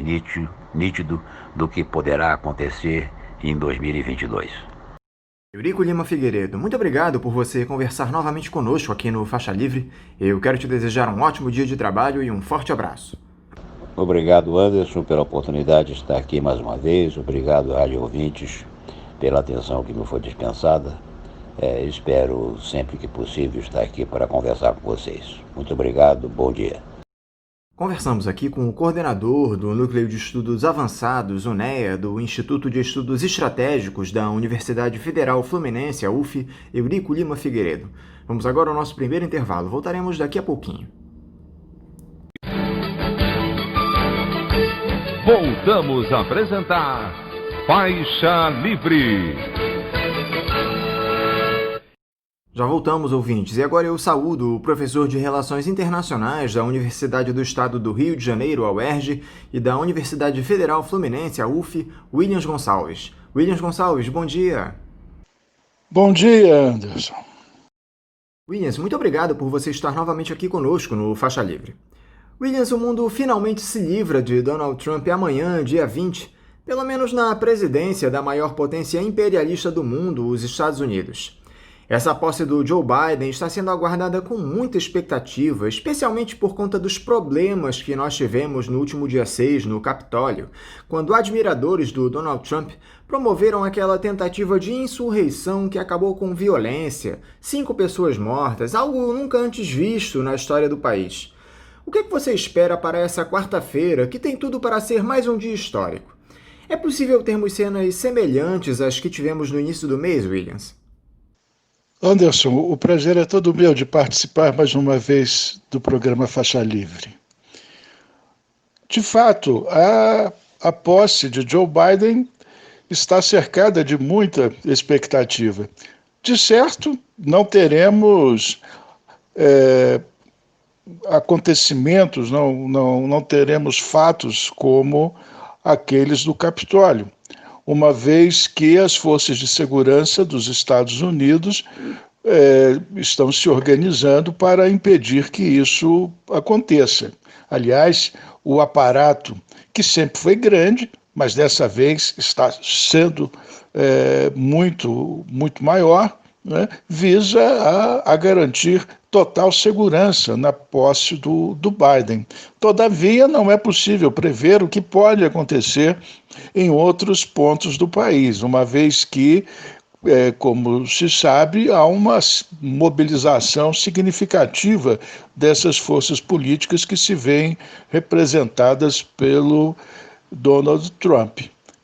nítido do que poderá acontecer em 2022. Eurico Lima Figueiredo, muito obrigado por você conversar novamente conosco aqui no Faixa Livre. Eu quero te desejar um ótimo dia de trabalho e um forte abraço. Obrigado, Anderson, pela oportunidade de estar aqui mais uma vez. Obrigado, rádio ouvintes, pela atenção que me foi dispensada. Espero sempre que possível estar aqui para conversar com vocês. Muito obrigado, bom dia. Conversamos aqui com o coordenador do Núcleo de Estudos Avançados, o NEA, do Instituto de Estudos Estratégicos da Universidade Federal Fluminense, a UF, Eurico Lima Figueiredo. Vamos agora ao nosso primeiro intervalo. Voltaremos daqui a pouquinho. Voltamos a apresentar Faixa Livre. Já voltamos, ouvintes, e agora eu saúdo o professor de Relações Internacionais da Universidade do Estado do Rio de Janeiro, a UERJ, e da Universidade Federal Fluminense, a UF, Williams Gonçalves. Williams Gonçalves, bom dia. Bom dia, Anderson. Williams, muito obrigado por você estar novamente aqui conosco no Faixa Livre. Williams, o mundo finalmente se livra de Donald Trump amanhã, dia 20, pelo menos na presidência da maior potência imperialista do mundo, os Estados Unidos. Essa posse do Joe Biden está sendo aguardada com muita expectativa, especialmente por conta dos problemas que nós tivemos no último dia 6 no Capitólio, quando admiradores do Donald Trump promoveram aquela tentativa de insurreição que acabou com violência, 5 pessoas mortas, algo nunca antes visto na história do país. O que você espera para essa quarta-feira, que tem tudo para ser mais um dia histórico? É possível termos cenas semelhantes às que tivemos no início do mês, Williams? Anderson, o prazer é todo meu de participar mais uma vez do programa Faixa Livre. De fato, a posse de Joe Biden está cercada de muita expectativa. De certo, não teremos acontecimentos, não teremos fatos como aqueles do Capitólio, uma vez que as forças de segurança dos Estados Unidos estão se organizando para impedir que isso aconteça. Aliás, o aparato, que sempre foi grande, mas dessa vez está sendo muito maior, né, visa a garantir total segurança na posse do Biden. Todavia, não é possível prever o que pode acontecer em outros pontos do país, uma vez que, como se sabe, há uma mobilização significativa dessas forças políticas que se veem representadas pelo Donald Trump.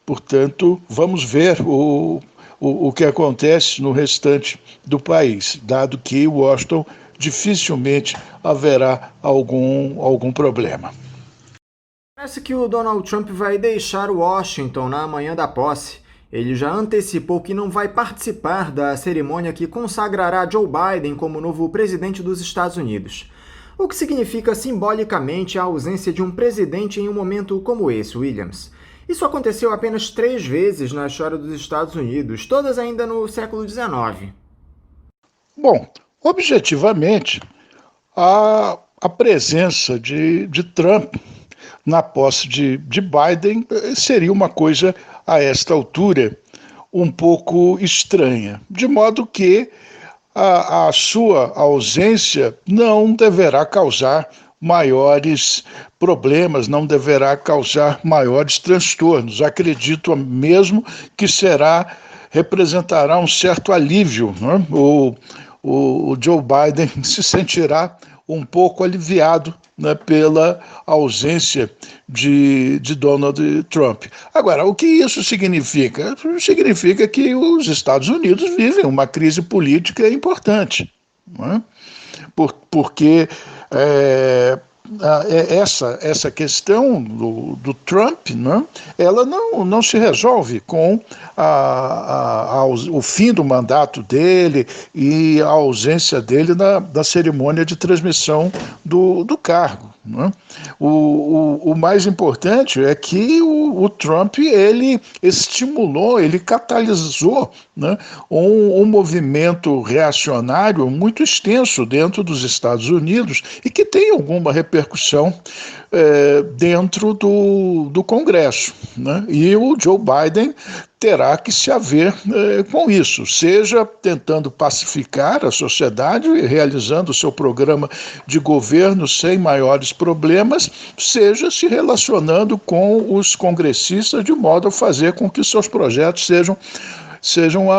Portanto, vamos ver o que acontece no restante do país, dado que Washington dificilmente haverá algum problema. Parece que o Donald Trump vai deixar Washington na manhã da posse. Ele já antecipou que não vai participar da cerimônia que consagrará Joe Biden como novo presidente dos Estados Unidos. O que significa simbolicamente a ausência de um presidente em um momento como esse, Williams. Isso aconteceu apenas 3 vezes na história dos Estados Unidos, todas ainda no século XIX. Bom, objetivamente, a presença de Trump na posse de Biden seria uma coisa a esta altura, um pouco estranha, de modo que a sua ausência não deverá causar maiores problemas, não deverá causar maiores transtornos. Acredito mesmo que representará um certo alívio, né? O Joe Biden se sentirá um pouco aliviado, né, pela ausência de Donald Trump. Agora, o que isso significa? Significa que os Estados Unidos vivem uma crise política importante, né? Porque essa questão do Trump, né, ela não se resolve com o fim do mandato dele e a ausência dele da cerimônia de transmissão do cargo, né? O mais importante é que o Trump ele estimulou, ele catalisou, né, um movimento reacionário muito extenso dentro dos Estados Unidos e que tem alguma repercussão dentro do Congresso, né? E o Joe Biden terá que se haver com isso, seja tentando pacificar a sociedade, realizando o seu programa de governo sem maiores problemas, seja se relacionando com os congressistas de modo a fazer com que seus projetos sejam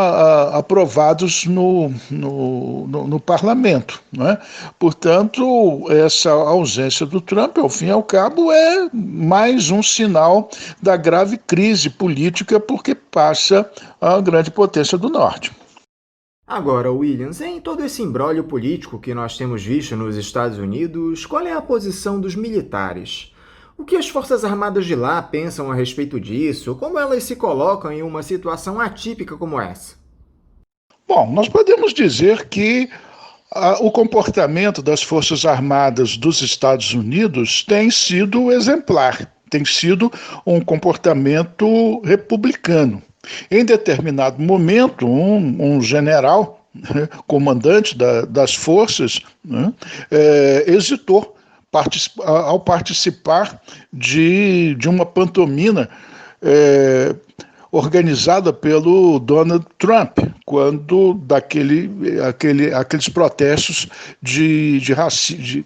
aprovados no parlamento, né? Portanto, essa ausência do Trump, ao fim e ao cabo, é mais um sinal da grave crise política porque passa a grande potência do norte. Agora, Williams, em todo esse imbróglio político que nós temos visto nos Estados Unidos, qual é a posição dos militares? O que as Forças Armadas de lá pensam a respeito disso? Como elas se colocam em uma situação atípica como essa? Bom, nós podemos dizer que o comportamento das Forças Armadas dos Estados Unidos tem sido exemplar, tem sido um comportamento republicano. Em determinado momento, um general, né, comandante das forças, né, hesitou ao participar de uma pantomima organizada pelo Donald Trump, quando aqueles protestos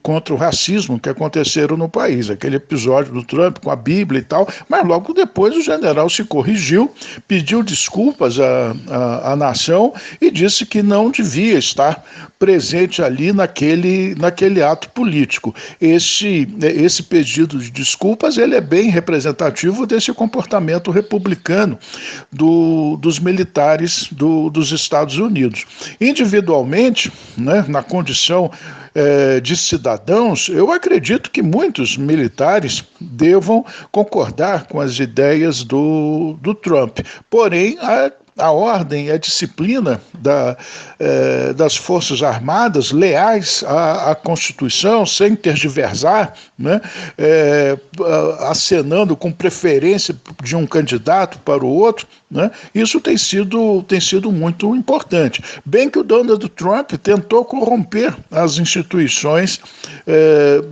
contra o racismo que aconteceram no país, aquele episódio do Trump com a Bíblia e tal, mas logo depois o general se corrigiu, pediu desculpas à nação e disse que não devia estar presente ali naquele ato político. Esse pedido de desculpas ele é bem representativo desse comportamento republicano dos militares dos Estados Unidos. Individualmente, né, na condição de cidadãos, eu acredito que muitos militares devam concordar com as ideias do Trump. Porém, a ordem e a disciplina das Forças Armadas, leais à Constituição, sem tergiversar, né, acenando com preferência de um candidato para o outro, né, isso tem sido muito importante. Bem que o Donald Trump tentou corromper as instituições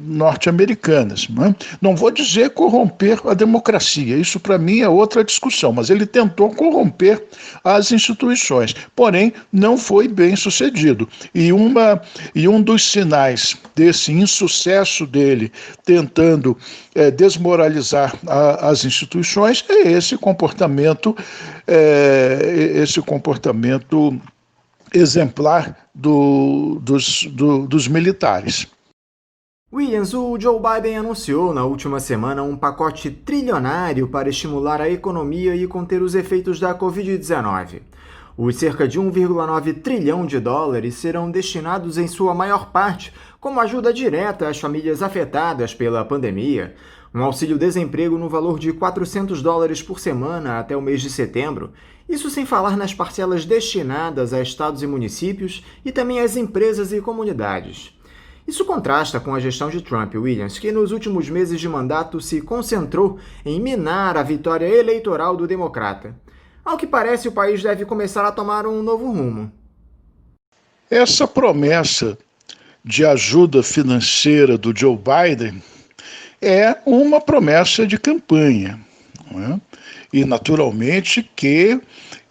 norte-americanas, né? Não vou dizer corromper a democracia, isso para mim é outra discussão, mas ele tentou corromper as instituições, porém não foi bem sucedido. E um dos sinais desse insucesso dele tentando desmoralizar as instituições é esse comportamento exemplar dos militares. Williams, o Joe Biden anunciou na última semana um pacote trilionário para estimular a economia e conter os efeitos da Covid-19. Os cerca de 1,9 trilhão de dólares serão destinados em sua maior parte como ajuda direta às famílias afetadas pela pandemia, um auxílio-desemprego no valor de $400 por semana até o mês de setembro, isso sem falar nas parcelas destinadas a estados e municípios e também às empresas e comunidades. Isso contrasta com a gestão de Trump, Williams, que nos últimos meses de mandato se concentrou em minar a vitória eleitoral do democrata. Ao que parece, o país deve começar a tomar um novo rumo. Essa promessa de ajuda financeira do Joe Biden é uma promessa de campanha, não é? E, naturalmente, que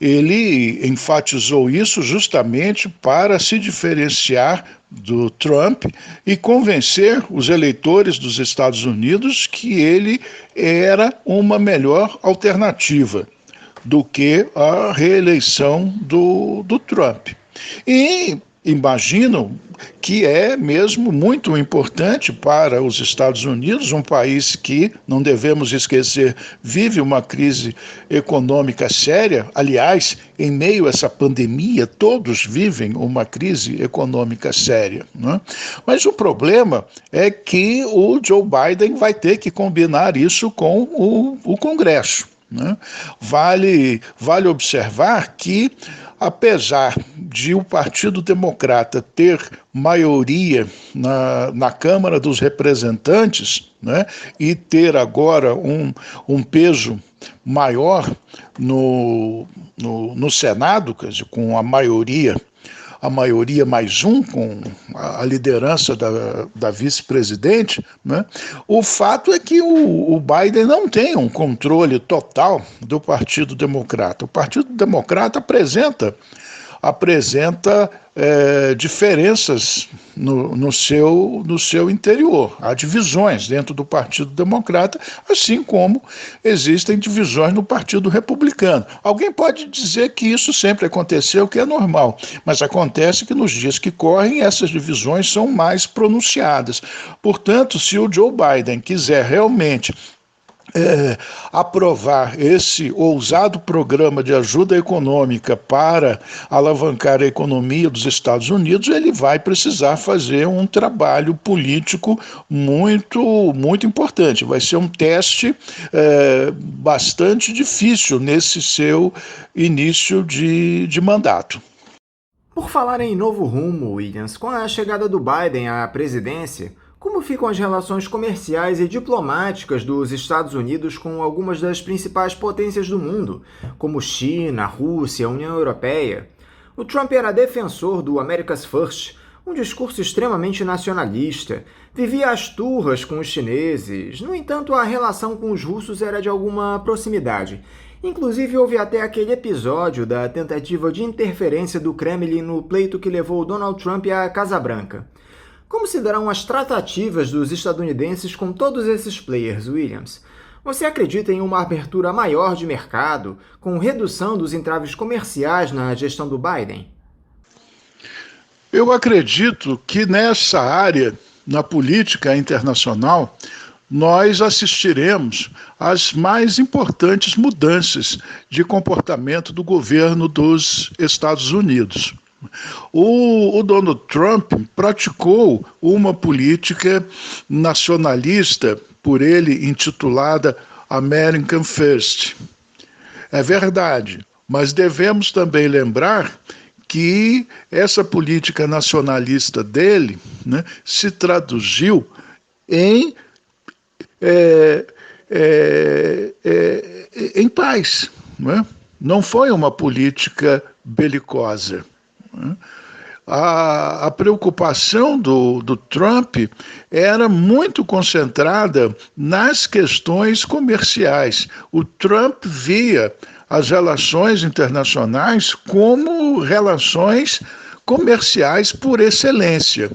ele enfatizou isso justamente para se diferenciar do Trump e convencer os eleitores dos Estados Unidos que ele era uma melhor alternativa do que a reeleição do Trump. E imagino que é mesmo muito importante para os Estados Unidos, um país que, não devemos esquecer, vive uma crise econômica séria. Aliás, em meio a essa pandemia, todos vivem uma crise econômica séria, né? Mas o problema é que o Joe Biden vai ter que combinar isso com o Congresso, né? Vale observar que, apesar de o Partido Democrata ter maioria na Câmara dos Representantes, né, e ter agora um peso maior no Senado, quer dizer, com a maioria mais um, com a liderança da vice-presidente, né? O fato é que o Biden não tem um controle total do Partido Democrata. O Partido Democrata apresenta diferenças no seu interior. Há divisões dentro do Partido Democrata, assim como existem divisões no Partido Republicano. Alguém pode dizer que isso sempre aconteceu, que é normal, mas acontece que nos dias que correm essas divisões são mais pronunciadas. Portanto, se o Joe Biden quiser realmente aprovar esse ousado programa de ajuda econômica para alavancar a economia dos Estados Unidos, ele vai precisar fazer um trabalho político muito, muito importante. Vai ser um teste bastante difícil nesse seu início de mandato. Por falar em novo rumo, Williams, com a chegada do Biden à presidência, como ficam as relações comerciais e diplomáticas dos Estados Unidos com algumas das principais potências do mundo, como China, Rússia, União Europeia? O Trump era defensor do America's First, um discurso extremamente nacionalista, vivia às turras com os chineses. No entanto, a relação com os russos era de alguma proximidade. Inclusive, houve até aquele episódio da tentativa de interferência do Kremlin no pleito que levou Donald Trump à Casa Branca. Como se darão as tratativas dos estadunidenses com todos esses players, Williams? Você acredita em uma abertura maior de mercado, com redução dos entraves comerciais na gestão do Biden? Eu acredito que nessa área, na política internacional, nós assistiremos às mais importantes mudanças de comportamento do governo dos Estados Unidos. O Donald Trump praticou uma política nacionalista, por ele intitulada American First. É verdade, mas devemos também lembrar que essa política nacionalista dele, né, se traduziu em paz, né? Não foi uma política belicosa. A preocupação do Trump era muito concentrada nas questões comerciais. O Trump via as relações internacionais como relações comerciais por excelência.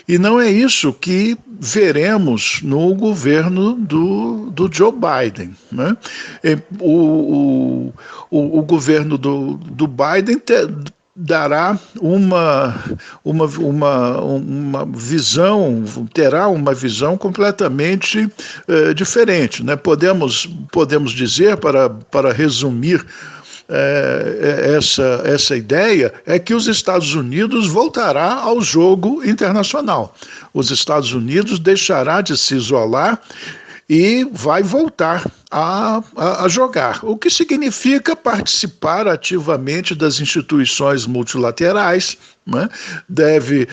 E não é isso que veremos no governo do Joe Biden, né? O governo do Biden dará uma visão, terá uma visão completamente diferente, né? Podemos dizer, para resumir essa ideia, é que os Estados Unidos voltará ao jogo internacional. Os Estados Unidos deixará de se isolar e vai voltar a jogar, o que significa participar ativamente das instituições multilaterais, né? Deve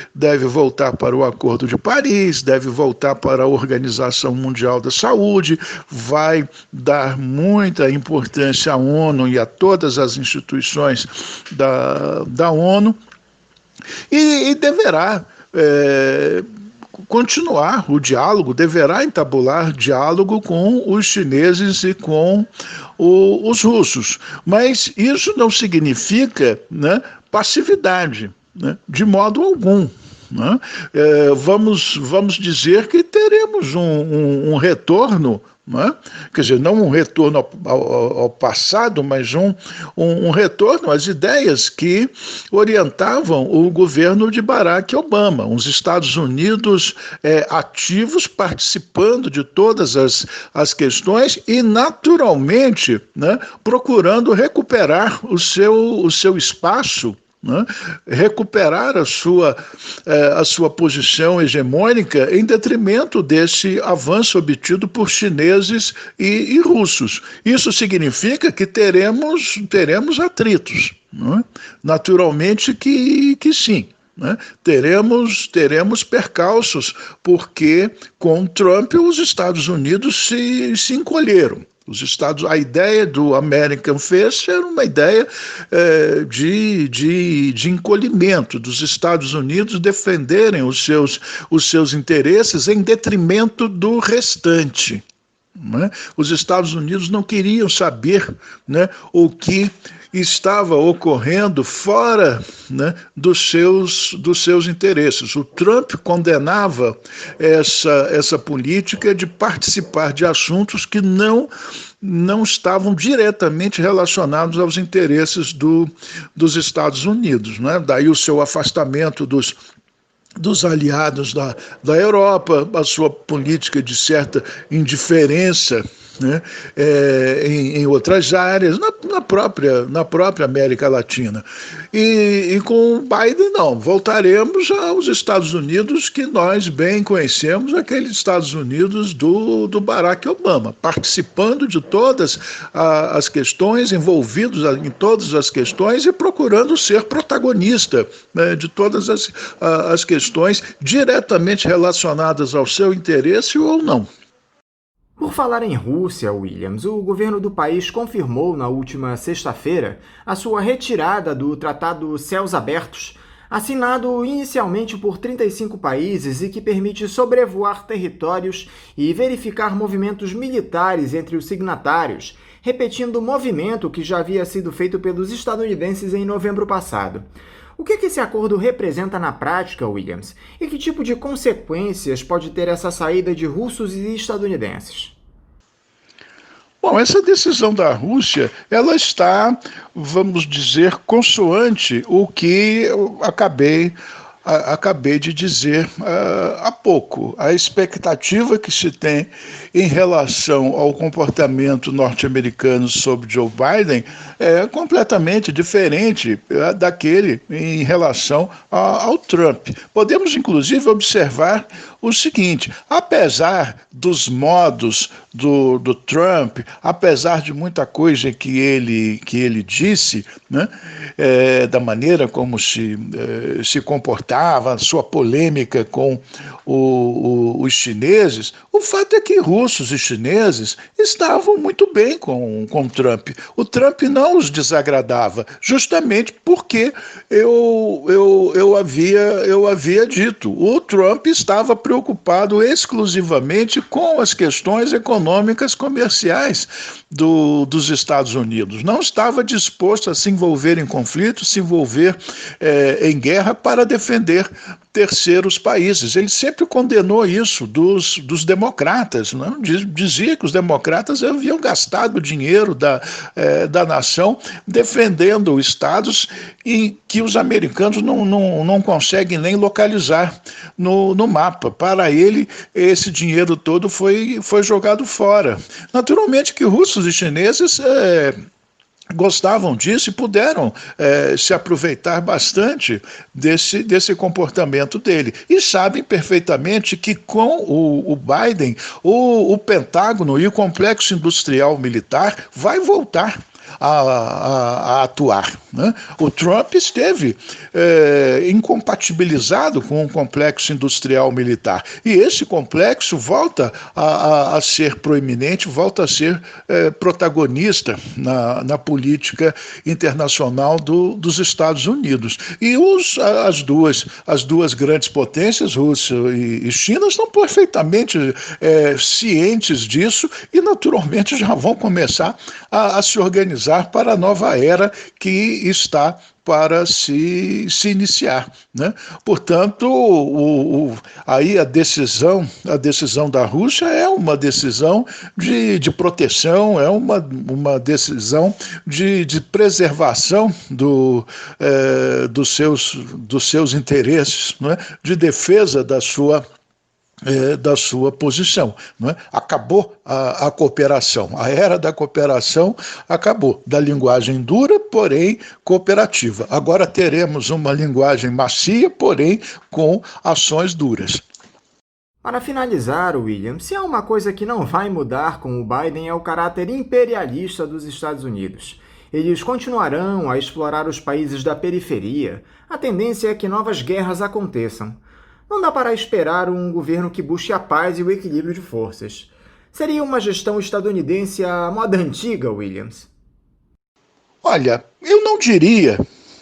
voltar para o Acordo de Paris, deve voltar para a Organização Mundial da Saúde, vai dar muita importância à ONU e a todas as instituições da ONU, e deverá continuar o diálogo, deverá entabular diálogo com os chineses e com os russos. Mas isso não significa, né, passividade, né, de modo algum. Né? Vamos dizer que teremos um retorno, né? Quer dizer, não um retorno ao passado, mas um retorno às ideias que orientavam o governo de Barack Obama, os Estados Unidos ativos, participando de todas as questões e, naturalmente, né, procurando recuperar o seu espaço, né? Recuperar a sua posição hegemônica em detrimento desse avanço obtido por chineses e russos. Isso significa que teremos atritos, né? Naturalmente que sim. Né? Teremos percalços, porque com Trump os Estados Unidos se encolheram. A ideia do American First era uma ideia de encolhimento dos Estados Unidos defenderem os seus interesses em detrimento do restante. Né? Os Estados Unidos não queriam saber, né, o que estava ocorrendo fora, né, dos seus interesses. O Trump condenava essa política de participar de assuntos que não estavam diretamente relacionados aos interesses dos Estados Unidos. Né? Daí o seu afastamento dos aliados da Europa, a sua política de certa indiferença, né, em outras áreas, na própria América Latina. E com o Biden, não, voltaremos aos Estados Unidos que nós bem conhecemos, aqueles Estados Unidos do Barack Obama, participando de todas as questões, envolvidos em todas as questões e procurando ser protagonista, né, de todas as questões diretamente relacionadas ao seu interesse ou não. Por falar em Rússia, Williams, o governo do país confirmou na última sexta-feira a sua retirada do Tratado Céus Abertos, assinado inicialmente por 35 países e que permite sobrevoar territórios e verificar movimentos militares entre os signatários, repetindo o movimento que já havia sido feito pelos estadunidenses em novembro passado. O que esse acordo representa na prática, Williams? E que tipo de consequências pode ter essa saída de russos e estadunidenses? Bom, essa decisão da Rússia, ela está, vamos dizer, consoante o que eu acabei de dizer há pouco. A expectativa que se tem em relação ao comportamento norte-americano sobre Joe Biden é completamente diferente daquele em relação ao Trump. Podemos, inclusive, observar o seguinte: apesar dos modos do Trump, apesar de muita coisa que ele disse, né, da maneira como se comportava, a sua polêmica com os chineses, o fato é que russos e chineses estavam muito bem com Trump. O Trump não os desagradava, justamente porque eu havia dito, o Trump estava preocupado exclusivamente com as questões econômicas comerciais dos Estados Unidos. Não estava disposto a se envolver em conflitos, se envolver em guerra para defender terceiros países. Ele sempre condenou isso dos democratas, não? Dizia que os democratas haviam gastado dinheiro da nação defendendo estados e que os americanos não conseguem nem localizar no mapa. Para ele, esse dinheiro todo foi jogado fora. Naturalmente que russos e chineses gostavam disso e puderam se aproveitar bastante desse comportamento dele. E sabem perfeitamente que com o Biden, o Pentágono e o complexo industrial militar vai voltar a atuar, né? O Trump esteve incompatibilizado com um complexo industrial militar, e esse complexo volta a ser proeminente, volta a ser protagonista na política internacional dos Estados Unidos. E as duas grandes potências, Rússia e China, estão perfeitamente cientes disso e, naturalmente, já vão começar a se organizar para a nova era que está para se iniciar, né? Portanto, aí a decisão da Rússia é uma decisão de proteção, é uma decisão de preservação dos seus interesses, né? De defesa da sua posição, não é? Acabou a cooperação, a era da cooperação acabou, da linguagem dura, porém cooperativa. Agora teremos uma linguagem macia, porém com ações duras. Para finalizar, William, se há uma coisa que não vai mudar com o Biden é o caráter imperialista dos Estados Unidos. Eles continuarão a explorar os países da periferia. A tendência é que novas guerras aconteçam. Não dá para esperar um governo que busque a paz e o equilíbrio de forças. Seria uma gestão estadunidense à moda antiga, Williams? Olha, eu não diria,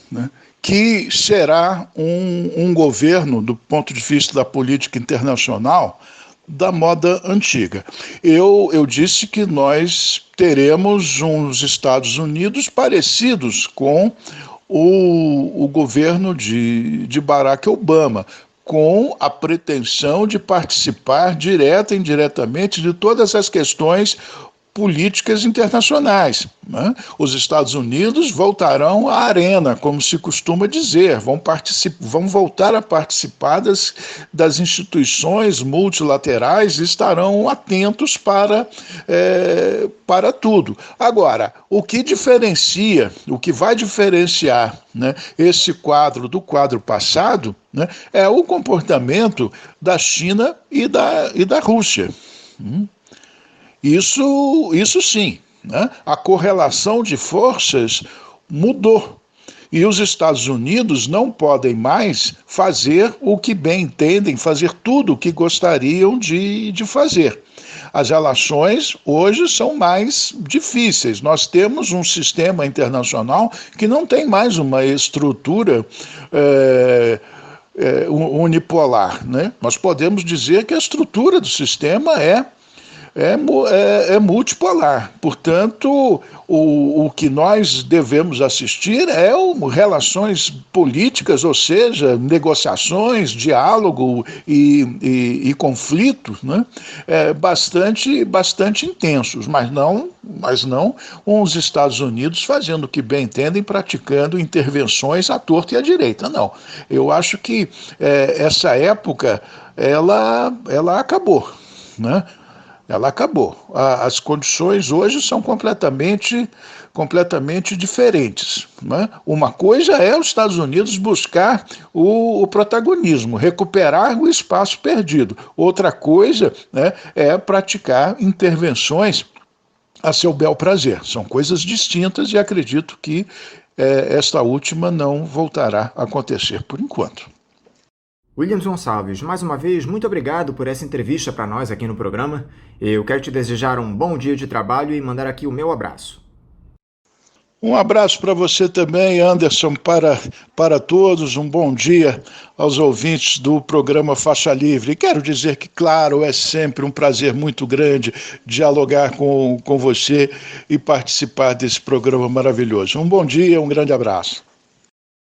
né, que será um governo, do ponto de vista da política internacional, da moda antiga. Eu disse que nós teremos uns Estados Unidos parecidos com o governo de Barack Obama, com a pretensão de participar direta e indiretamente de todas as questões políticas internacionais, né? Os Estados Unidos voltarão à arena, como se costuma dizer, vão voltar a participar das instituições multilaterais e estarão atentos para tudo. Agora, o que vai diferenciar, né, esse quadro do quadro passado, né, é o comportamento da China e da Rússia. Isso sim, né? A correlação de forças mudou. E os Estados Unidos não podem mais fazer o que bem entendem, fazer tudo o que gostariam de fazer. As relações hoje são mais difíceis. Nós temos um sistema internacional que não tem mais uma estrutura unipolar, né? Nós podemos dizer que a estrutura do sistema é multipolar. Portanto, o que nós devemos assistir é relações políticas, ou seja, negociações, diálogo e conflitos, né? Bastante intensos, mas não os Estados Unidos fazendo o que bem entendem, praticando intervenções à torta e à direita. Não. Eu acho que essa época ela acabou, né? Ela acabou. As condições hoje são completamente diferentes, né? Uma coisa é os Estados Unidos buscar o protagonismo, recuperar o espaço perdido. Outra coisa, né, é praticar intervenções a seu bel prazer. São coisas distintas e acredito que esta última não voltará a acontecer por enquanto. Williams Gonçalves, mais uma vez, muito obrigado por essa entrevista para nós aqui no programa. Eu quero te desejar um bom dia de trabalho e mandar aqui o meu abraço. Um abraço para você também, Anderson, para todos. Um bom dia aos ouvintes do programa Faixa Livre. E quero dizer que, claro, é sempre um prazer muito grande dialogar com você e participar desse programa maravilhoso. Um bom dia, um grande abraço.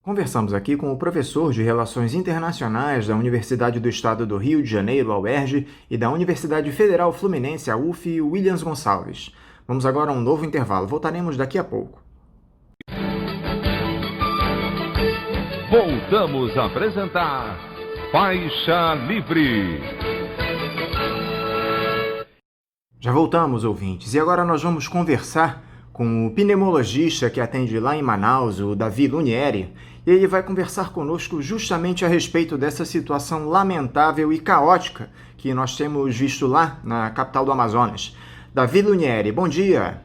Conversamos aqui com o professor de Relações Internacionais da Universidade do Estado do Rio de Janeiro, a UERJ, e da Universidade Federal Fluminense, a UF, Williams Gonçalves. Vamos agora a um novo intervalo. Voltaremos daqui a pouco. Voltamos a apresentar Faixa Livre. Já voltamos, ouvintes, e agora nós vamos conversar com o pneumologista que atende lá em Manaus, o Davi Lunieri, e ele vai conversar conosco justamente a respeito dessa situação lamentável e caótica que nós temos visto lá na capital do Amazonas. Davi Lunieri, bom dia.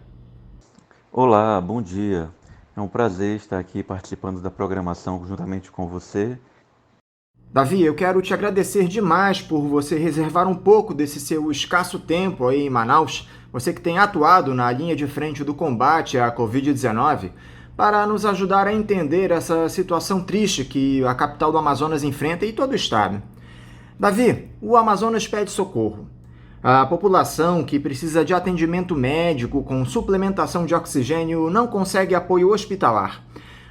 Olá, bom dia. É um prazer estar aqui participando da programação juntamente com você. Davi, eu quero te agradecer demais por você reservar um pouco desse seu escasso tempo aí em Manaus, você que tem atuado na linha de frente do combate à Covid-19, para nos ajudar a entender essa situação triste que a capital do Amazonas enfrenta e todo o estado. Davi, o Amazonas pede socorro. A população que precisa de atendimento médico com suplementação de oxigênio não consegue apoio hospitalar.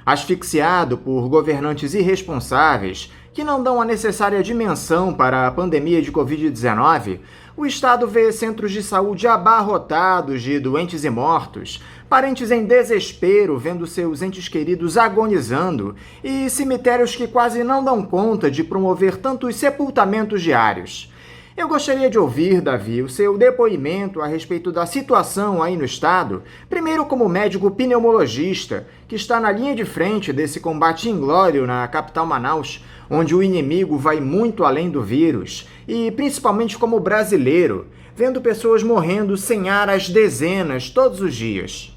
Asfixiado por governantes irresponsáveis que não dão a necessária dimensão para a pandemia de Covid-19, o Estado vê centros de saúde abarrotados de doentes e mortos, parentes em desespero vendo seus entes queridos agonizando e cemitérios que quase não dão conta de promover tantos sepultamentos diários. Eu gostaria de ouvir, Davi, o seu depoimento a respeito da situação aí no estado, primeiro como médico pneumologista, que está na linha de frente desse combate inglório na capital Manaus, onde o inimigo vai muito além do vírus, e principalmente como brasileiro, vendo pessoas morrendo sem ar às dezenas todos os dias.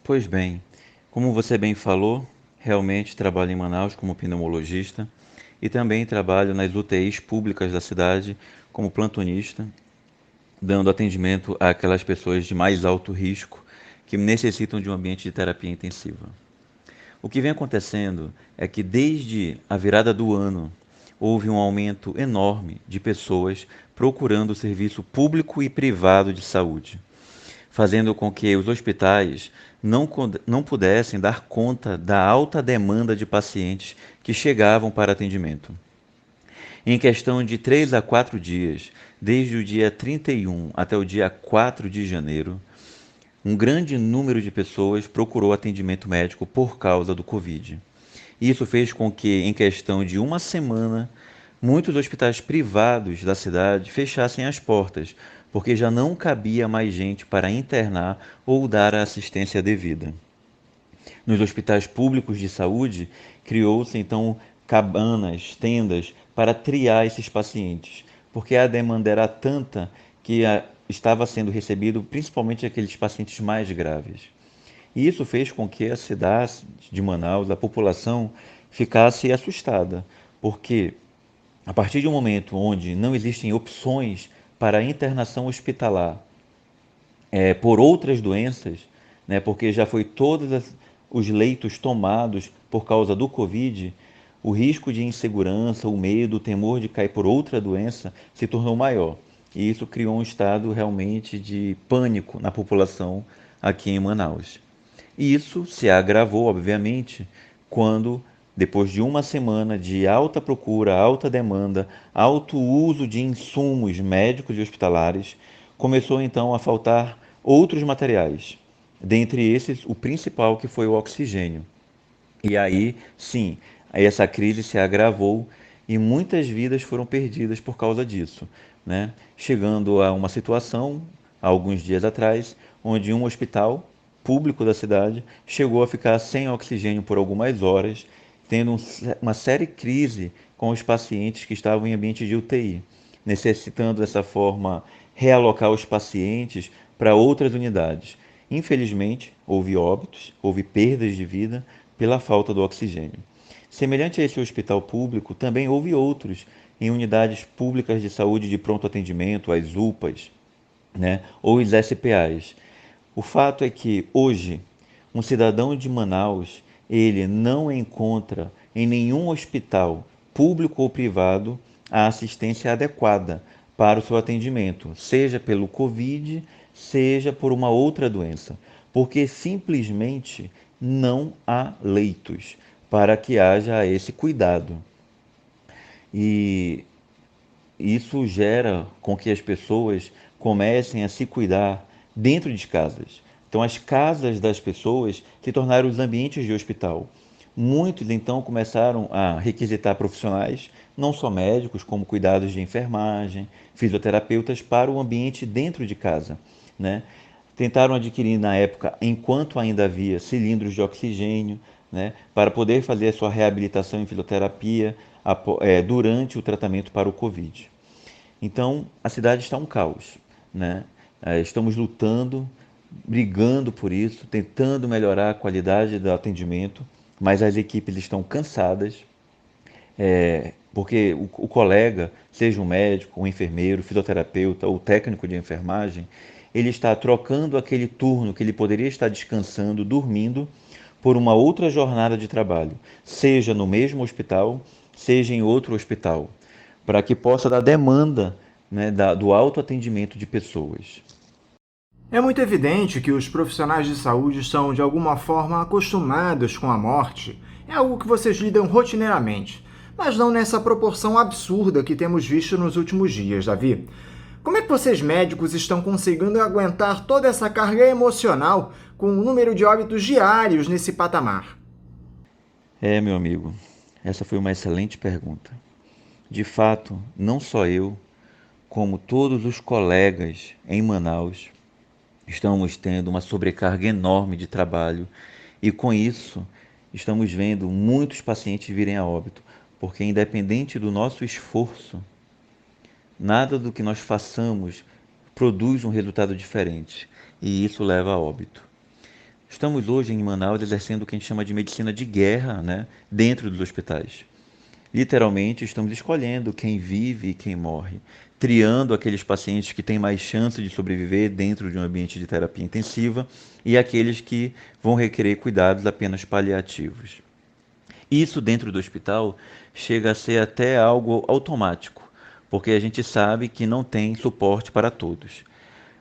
Pois bem, como você bem falou, realmente trabalho em Manaus como pneumologista e também trabalho nas UTIs públicas da cidade como plantonista, dando atendimento àquelas pessoas de mais alto risco que necessitam de um ambiente de terapia intensiva. O que vem acontecendo é que desde a virada do ano houve um aumento enorme de pessoas procurando o serviço público e privado de saúde, fazendo com que os hospitais não pudessem dar conta da alta demanda de pacientes que chegavam para atendimento. Em questão de 3 a 4 dias, desde o dia 31 até o dia 4 de janeiro, um grande número de pessoas procurou atendimento médico por causa do Covid. Isso fez com que, em questão de uma semana, muitos hospitais privados da cidade fechassem as portas, porque já não cabia mais gente para internar ou dar a assistência devida. Nos hospitais públicos de saúde, criou-se então cabanas, tendas, para triar esses pacientes, porque a demanda era tanta que estava sendo recebido principalmente aqueles pacientes mais graves. E isso fez com que a cidade de Manaus, a população, ficasse assustada, porque a partir de um momento onde não existem opções para a internação hospitalar por outras doenças, né, porque já foi todos os leitos tomados por causa do Covid, o risco de insegurança, o medo, o temor de cair por outra doença se tornou maior. E isso criou um estado realmente de pânico na população aqui em Manaus. E isso se agravou, obviamente, quando, depois de uma semana de alta procura, alta demanda, alto uso de insumos médicos e hospitalares, começou então a faltar outros materiais. Dentre esses, o principal, que foi o oxigênio. E aí, sim, essa crise se agravou e muitas vidas foram perdidas por causa disso, né? Chegando a uma situação, há alguns dias atrás, onde um hospital público da cidade chegou a ficar sem oxigênio por algumas horas, tendo uma séria crise com os pacientes que estavam em ambiente de UTI, necessitando dessa forma realocar os pacientes para outras unidades. Infelizmente, houve óbitos, houve perdas de vida pela falta do oxigênio. Semelhante a esse hospital público, também houve outros em unidades públicas de saúde de pronto atendimento, as UPAs, né, ou os SPAs. O fato é que hoje, um cidadão de Manaus, ele não encontra em nenhum hospital, público ou privado, a assistência adequada para o seu atendimento, seja pelo Covid, seja por uma outra doença, porque simplesmente não há leitos para que haja esse cuidado. E isso gera com que as pessoas comecem a se cuidar dentro de casas. Então, as casas das pessoas se tornaram os ambientes de hospital. Muitos, então, começaram a requisitar profissionais, não só médicos, como cuidados de enfermagem, fisioterapeutas, para o ambiente dentro de casa, né? Tentaram adquirir, na época, enquanto ainda havia cilindros de oxigênio, né, para poder fazer a sua reabilitação em fisioterapia durante o tratamento para o Covid. Então, a cidade está um caos, né? Estamos lutando brigando por isso, tentando melhorar a qualidade do atendimento, mas as equipes estão cansadas, porque o colega, seja um médico, um enfermeiro, fisioterapeuta ou técnico de enfermagem, ele está trocando aquele turno que ele poderia estar descansando, dormindo, por uma outra jornada de trabalho, seja no mesmo hospital, seja em outro hospital, para que possa dar demanda, né, do autoatendimento de pessoas. É muito evidente que os profissionais de saúde estão, de alguma forma, acostumados com a morte. É algo que vocês lidam rotineiramente, mas não nessa proporção absurda que temos visto nos últimos dias, Davi. Como é que vocês médicos estão conseguindo aguentar toda essa carga emocional com o número de óbitos diários nesse patamar? Meu amigo, essa foi uma excelente pergunta. De fato, não só eu, como todos os colegas em Manaus, estamos tendo uma sobrecarga enorme de trabalho e, com isso, estamos vendo muitos pacientes virem a óbito, porque, independente do nosso esforço, nada do que nós façamos produz um resultado diferente e isso leva a óbito. Estamos hoje em Manaus exercendo o que a gente chama de medicina de guerra, né, dentro dos hospitais. Literalmente, estamos escolhendo quem vive e quem morre, triando aqueles pacientes que têm mais chance de sobreviver dentro de um ambiente de terapia intensiva e aqueles que vão requerer cuidados apenas paliativos. Isso dentro do hospital chega a ser até algo automático, porque a gente sabe que não tem suporte para todos.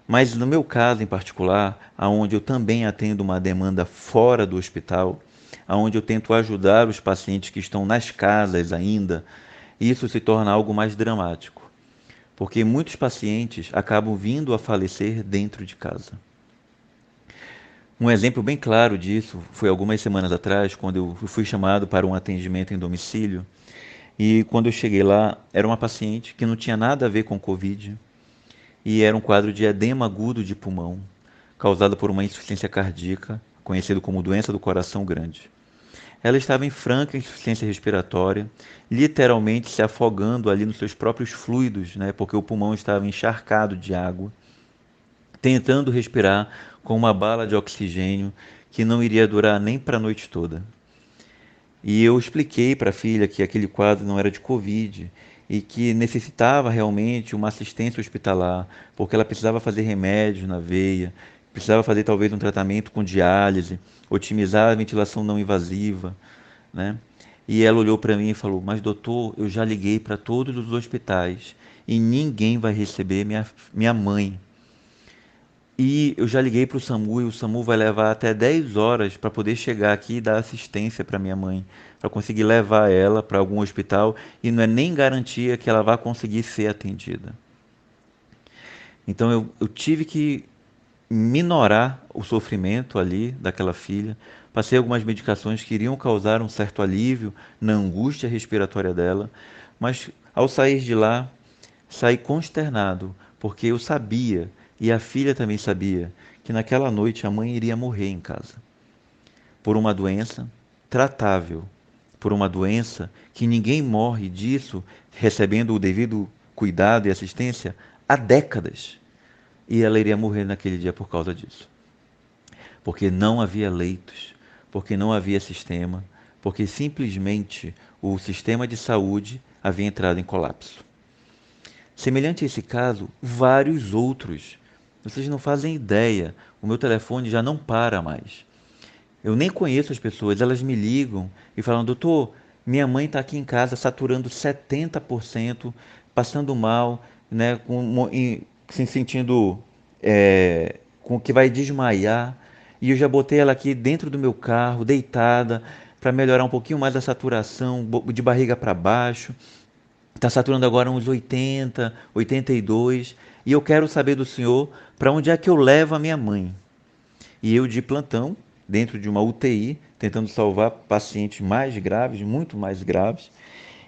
Mas no meu caso em particular, onde eu também atendo uma demanda fora do hospital, onde eu tento ajudar os pacientes que estão nas casas ainda, isso se torna algo mais dramático, porque muitos pacientes acabam vindo a falecer dentro de casa. Um exemplo bem claro disso foi algumas semanas atrás, quando eu fui chamado para um atendimento em domicílio, e quando eu cheguei lá, era uma paciente que não tinha nada a ver com Covid, e era um quadro de edema agudo de pulmão, causado por uma insuficiência cardíaca, conhecido como doença do coração grande. Ela estava em franca insuficiência respiratória, literalmente se afogando ali nos seus próprios fluidos, né, porque o pulmão estava encharcado de água, tentando respirar com uma bala de oxigênio que não iria durar nem para a noite toda. E eu expliquei para a filha que aquele quadro não era de Covid e que necessitava realmente uma assistência hospitalar, porque ela precisava fazer remédios na veia, precisava fazer talvez um tratamento com diálise, otimizar a ventilação não invasiva, né? E ela olhou para mim e falou: mas doutor, eu já liguei para todos os hospitais e ninguém vai receber minha mãe. E eu já liguei para o SAMU e o SAMU vai levar até 10 horas para poder chegar aqui e dar assistência para minha mãe, para conseguir levar ela para algum hospital e não é nem garantia que ela vai conseguir ser atendida. Então eu tive que minorar o sofrimento ali daquela filha, passei algumas medicações que iriam causar um certo alívio na angústia respiratória dela, mas ao sair de lá, saí consternado, porque eu sabia, e a filha também sabia, que naquela noite a mãe iria morrer em casa. Por uma doença tratável, por uma doença que ninguém morre disso recebendo o devido cuidado e assistência há décadas. E ela iria morrer naquele dia por causa disso. Porque não havia leitos, porque não havia sistema, porque simplesmente o sistema de saúde havia entrado em colapso. Semelhante a esse caso, vários outros. Vocês não fazem ideia, o meu telefone já não para mais. Eu nem conheço as pessoas, elas me ligam e falam: doutor, minha mãe está aqui em casa saturando 70%, passando mal, né, se sentindo com que vai desmaiar, e eu já botei ela aqui dentro do meu carro, deitada, para melhorar um pouquinho mais a saturação, de barriga para baixo. Está saturando agora uns 80, 82, e eu quero saber do senhor para onde é que eu levo a minha mãe. E eu de plantão, dentro de uma UTI, tentando salvar pacientes mais graves, muito mais graves,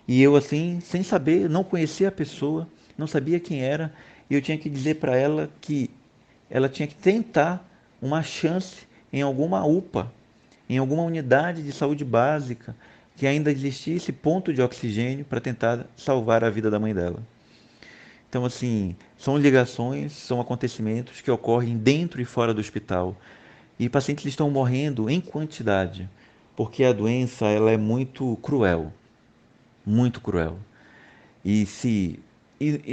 e eu assim, sem saber, não conhecia a pessoa, não sabia quem era, e eu tinha que dizer para ela que ela tinha que tentar uma chance em alguma UPA, em alguma unidade de saúde básica, que ainda existisse ponto de oxigênio para tentar salvar a vida da mãe dela. Então, assim, são ligações, são acontecimentos que ocorrem dentro e fora do hospital. E pacientes estão morrendo em quantidade, porque a doença ela é muito cruel, muito cruel. E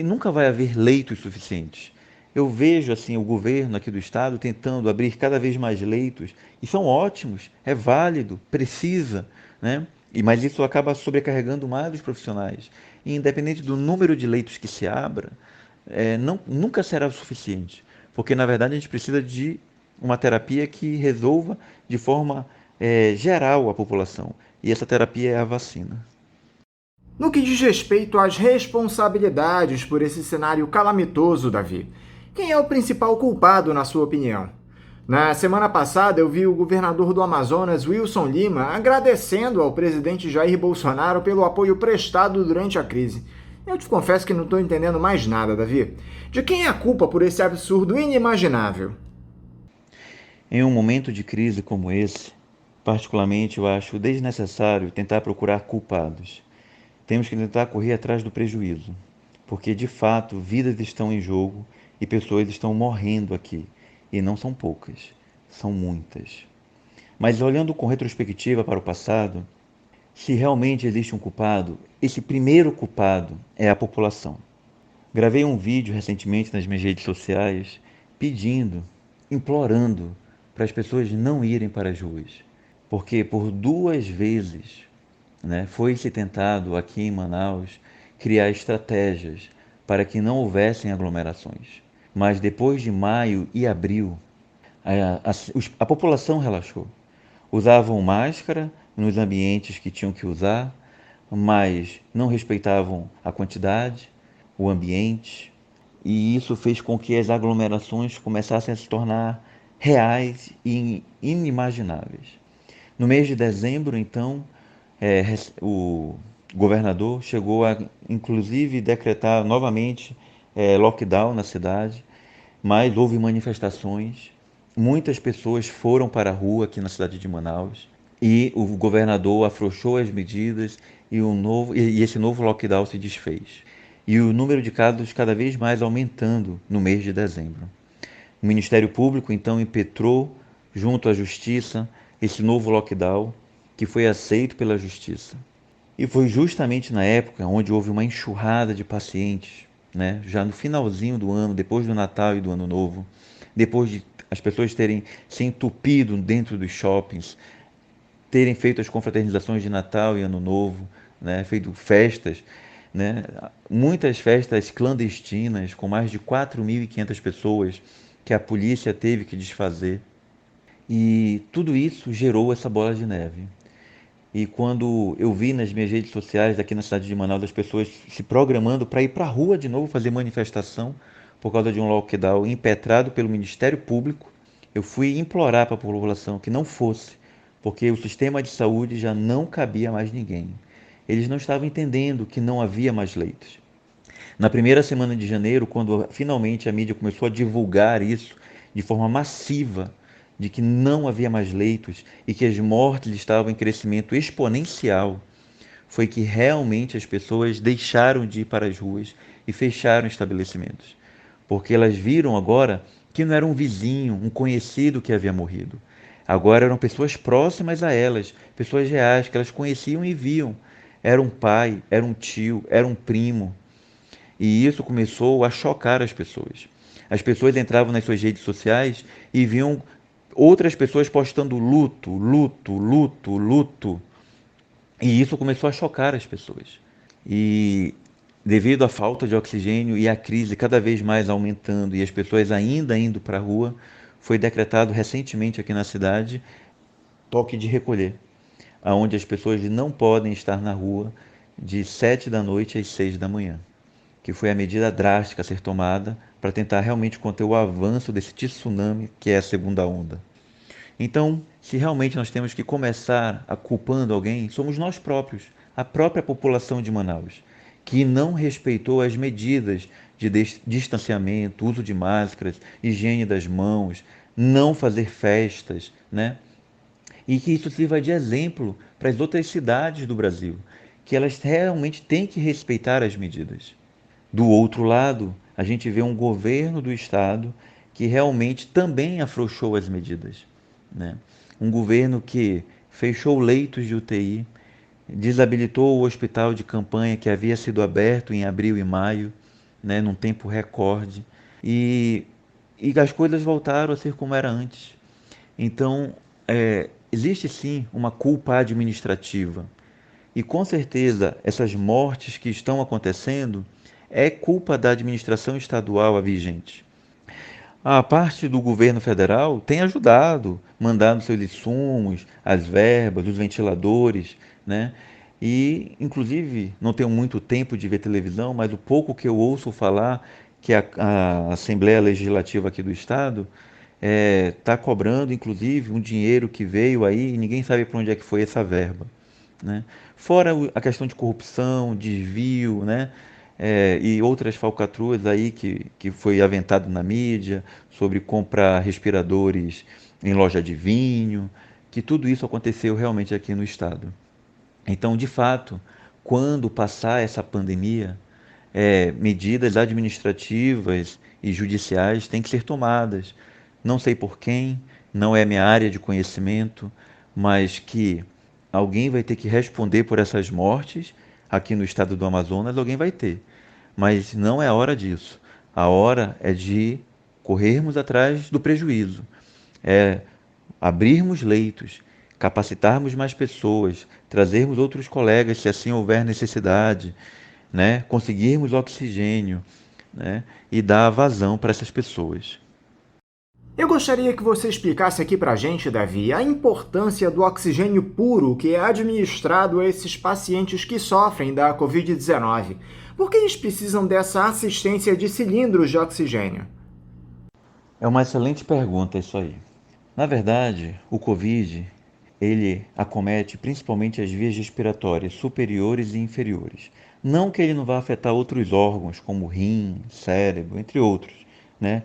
nunca vai haver leitos suficientes. Eu vejo assim o governo aqui do estado tentando abrir cada vez mais leitos, e são ótimos, é válido, precisa, né? Mas isso acaba sobrecarregando mais os profissionais. E independente do número de leitos que se abra, nunca será o suficiente, porque na verdade a gente precisa de uma terapia que resolva de forma geral a população. E essa terapia é a vacina. No que diz respeito às responsabilidades por esse cenário calamitoso, Davi, quem é o principal culpado, na sua opinião? Na semana passada, eu vi o governador do Amazonas, Wilson Lima, agradecendo ao presidente Jair Bolsonaro pelo apoio prestado durante a crise. Eu te confesso que não estou entendendo mais nada, Davi. De quem é a culpa por esse absurdo inimaginável? Em um momento de crise como esse, particularmente eu acho desnecessário tentar procurar culpados. Temos que tentar correr atrás do prejuízo, porque de fato vidas estão em jogo e pessoas estão morrendo aqui, e não são poucas, são muitas. Mas olhando com retrospectiva para o passado, se realmente existe um culpado, esse primeiro culpado é a população. Gravei um vídeo recentemente nas minhas redes sociais pedindo, implorando para as pessoas não irem para as ruas, porque por 2 vezes foi-se tentado aqui em Manaus criar estratégias para que não houvessem aglomerações. Mas depois de maio e abril, a população relaxou. Usavam máscara nos ambientes que tinham que usar, mas não respeitavam a quantidade, o ambiente, e isso fez com que as aglomerações começassem a se tornar reais e inimagináveis. No mês de dezembro, então, o governador chegou a, inclusive, decretar novamente lockdown na cidade, mas houve manifestações, muitas pessoas foram para a rua aqui na cidade de Manaus, e o governador afrouxou as medidas e esse novo lockdown se desfez. E o número de casos cada vez mais aumentando no mês de dezembro. O Ministério Público, então, impetrou, junto à Justiça, esse novo lockdown, que foi aceito pela Justiça. E foi justamente na época onde houve uma enxurrada de pacientes, já no finalzinho do ano, depois do Natal e do Ano Novo, depois de as pessoas terem se entupido dentro dos shoppings, terem feito as confraternizações de Natal e Ano Novo, feito festas, muitas festas clandestinas, com mais de 4.500 pessoas, que a polícia teve que desfazer. E tudo isso gerou essa bola de neve. E quando eu vi nas minhas redes sociais aqui na cidade de Manaus as pessoas se programando para ir para a rua de novo fazer manifestação por causa de um lockdown impetrado pelo Ministério Público, eu fui implorar para a população que não fosse, porque o sistema de saúde já não cabia mais ninguém. Eles não estavam entendendo que não havia mais leitos. Na primeira semana de janeiro, quando finalmente a mídia começou a divulgar isso de forma massiva, de que não havia mais leitos e que as mortes estavam em crescimento exponencial, foi que realmente as pessoas deixaram de ir para as ruas e fecharam estabelecimentos. Porque elas viram agora que não era um vizinho, um conhecido que havia morrido. Agora eram pessoas próximas a elas, pessoas reais, que elas conheciam e viam. Era um pai, era um tio, era um primo. E isso começou a chocar as pessoas. As pessoas entravam nas suas redes sociais e viam outras pessoas postando luto, luto, luto, luto. E isso começou a chocar as pessoas. E devido à falta de oxigênio e à crise cada vez mais aumentando e as pessoas ainda indo para a rua, foi decretado recentemente aqui na cidade toque de recolher, onde as pessoas não podem estar na rua de 7 da noite às 6 da manhã, que foi a medida drástica a ser tomada para tentar realmente conter o avanço desse tsunami que é a segunda onda. Então, se realmente nós temos que começar a culpando alguém, somos nós próprios, a própria população de Manaus, que não respeitou as medidas de distanciamento, uso de máscaras, higiene das mãos, não fazer festas, E que isso sirva de exemplo para as outras cidades do Brasil, que elas realmente têm que respeitar as medidas. Do outro lado, a gente vê um governo do estado que realmente também afrouxou as medidas, né? Um governo que fechou leitos de UTI, desabilitou o hospital de campanha que havia sido aberto em abril e maio, né, num tempo recorde, e, e as coisas voltaram a ser como era antes. Então, existe sim uma culpa administrativa, e com certeza essas mortes que estão acontecendo é culpa da administração estadual a vigente. A parte do governo federal tem ajudado, mandando seus insumos, as verbas, os ventiladores, né? E, inclusive, não tenho muito tempo de ver televisão, mas o pouco que eu ouço falar que a Assembleia Legislativa aqui do Estado está cobrando, inclusive, um dinheiro que veio aí e ninguém sabe para onde é que foi essa verba, né? Fora a questão de corrupção, desvio, né? E outras falcatruas aí que foi aventado na mídia sobre comprar respiradores em loja de vinho, que tudo isso aconteceu realmente aqui no estado. Então, de fato, quando passar essa pandemia, medidas administrativas e judiciais têm que ser tomadas. Não sei por quem, não é minha área de conhecimento, mas que alguém vai ter que responder por essas mortes aqui no estado do Amazonas, alguém vai ter. Mas não é a hora disso. A hora é de corrermos atrás do prejuízo. É abrirmos leitos, capacitarmos mais pessoas, trazermos outros colegas se assim houver necessidade, né? Conseguirmos oxigênio, né? E dar vazão para essas pessoas. Eu gostaria que você explicasse aqui pra gente, Davi, a importância do oxigênio puro que é administrado a esses pacientes que sofrem da Covid-19. Por que eles precisam dessa assistência de cilindros de oxigênio? É uma excelente pergunta isso aí. Na verdade, o Covid, ele acomete principalmente as vias respiratórias superiores e inferiores. Não que ele não vá afetar outros órgãos, como rim, cérebro, entre outros, né?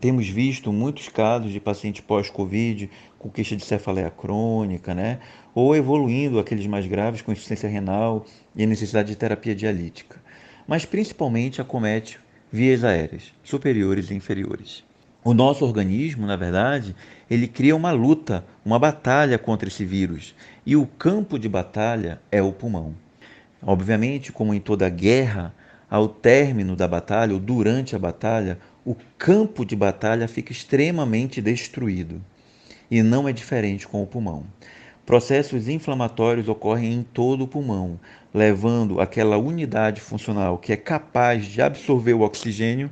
Temos visto muitos casos de pacientes pós-Covid com queixa de cefaleia crônica, né? Ou evoluindo aqueles mais graves com insuficiência renal e necessidade de terapia dialítica. Mas principalmente acomete vias aéreas, superiores e inferiores. O nosso organismo, na verdade, ele cria uma luta, uma batalha contra esse vírus. E o campo de batalha é o pulmão. Obviamente, como em toda guerra, ao término da batalha ou durante a batalha, o campo de batalha fica extremamente destruído. E não é diferente com o pulmão. Processos inflamatórios ocorrem em todo o pulmão, levando aquela unidade funcional que é capaz de absorver o oxigênio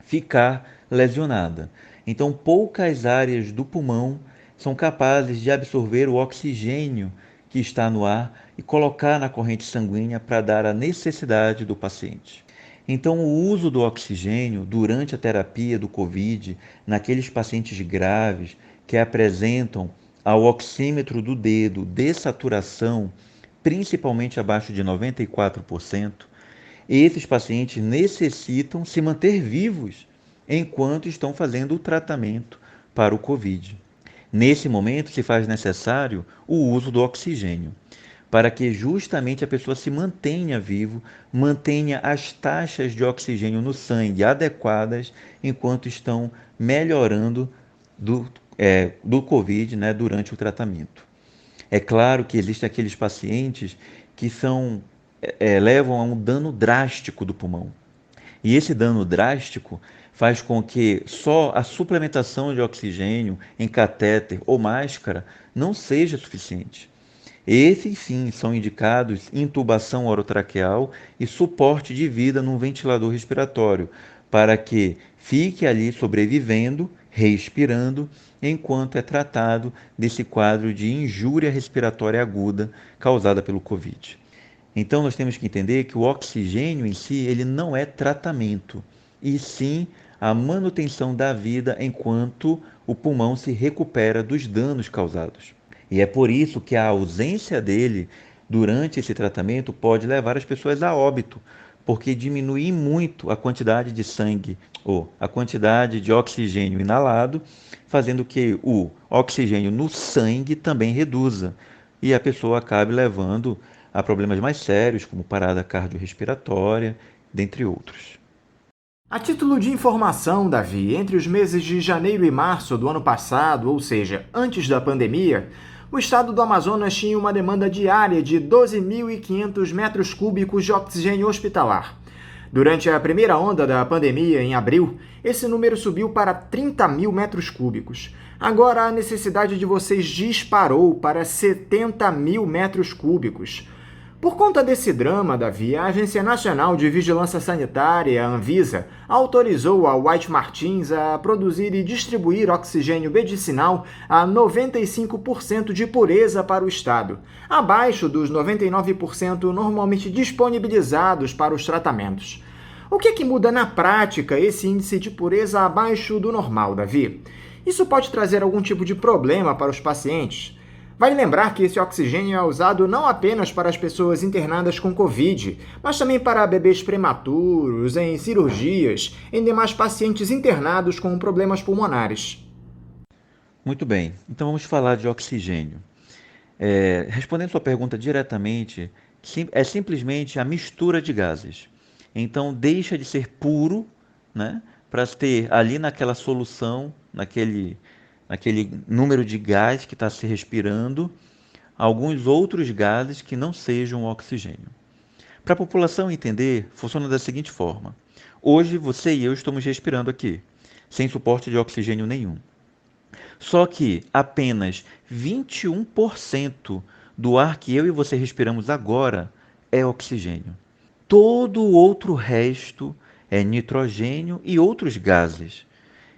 ficar lesionada. Então, poucas áreas do pulmão são capazes de absorver o oxigênio que está no ar e colocar na corrente sanguínea para dar a necessidade do paciente. Então, o uso do oxigênio durante a terapia do COVID, naqueles pacientes graves que apresentam ao oxímetro do dedo dessaturação, principalmente abaixo de 94%, esses pacientes necessitam se manter vivos enquanto estão fazendo o tratamento para o COVID. Nesse momento, se faz necessário o uso do oxigênio, para que justamente a pessoa se mantenha vivo, mantenha as taxas de oxigênio no sangue adequadas enquanto estão melhorando do COVID, né, durante o tratamento. É claro que existem aqueles pacientes que levam a um dano drástico do pulmão. E esse dano drástico faz com que só a suplementação de oxigênio em catéter ou máscara não seja suficiente. Esses sim são indicados intubação orotraqueal e suporte de vida num ventilador respiratório, para que fique ali sobrevivendo, respirando, enquanto é tratado desse quadro de injúria respiratória aguda causada pelo COVID. Então nós temos que entender que o oxigênio em si, ele não é tratamento, e sim a manutenção da vida enquanto o pulmão se recupera dos danos causados. E é por isso que a ausência dele durante esse tratamento pode levar as pessoas a óbito, porque diminui muito a quantidade de sangue ou a quantidade de oxigênio inalado, fazendo que o oxigênio no sangue também reduza e a pessoa acabe levando a problemas mais sérios, como parada cardiorrespiratória, dentre outros. A título de informação, Davi, entre os meses de janeiro e março do ano passado, ou seja, antes da pandemia, o estado do Amazonas tinha uma demanda diária de 12.500 metros cúbicos de oxigênio hospitalar. Durante a primeira onda da pandemia, em abril, esse número subiu para 30.000 metros cúbicos. Agora a necessidade de vocês disparou para 70.000 metros cúbicos. Por conta desse drama, Davi, a Agência Nacional de Vigilância Sanitária, a Anvisa, autorizou a White Martins a produzir e distribuir oxigênio medicinal a 95% de pureza para o estado, abaixo dos 99% normalmente disponibilizados para os tratamentos. O que muda na prática esse índice de pureza abaixo do normal, Davi? Isso pode trazer algum tipo de problema para os pacientes? Vale lembrar que esse oxigênio é usado não apenas para as pessoas internadas com Covid, mas também para bebês prematuros, em cirurgias, em demais pacientes internados com problemas pulmonares. Muito bem, então vamos falar de oxigênio. Respondendo sua pergunta diretamente, é simplesmente a mistura de gases. Então deixa de ser puro, né, para ter ali naquela solução, naquele número de gás que está se respirando, alguns outros gases que não sejam oxigênio. Para a população entender, funciona da seguinte forma. Hoje, você e eu estamos respirando aqui, sem suporte de oxigênio nenhum. Só que apenas 21% do ar que eu e você respiramos agora é oxigênio. Todo o outro resto é nitrogênio e outros gases,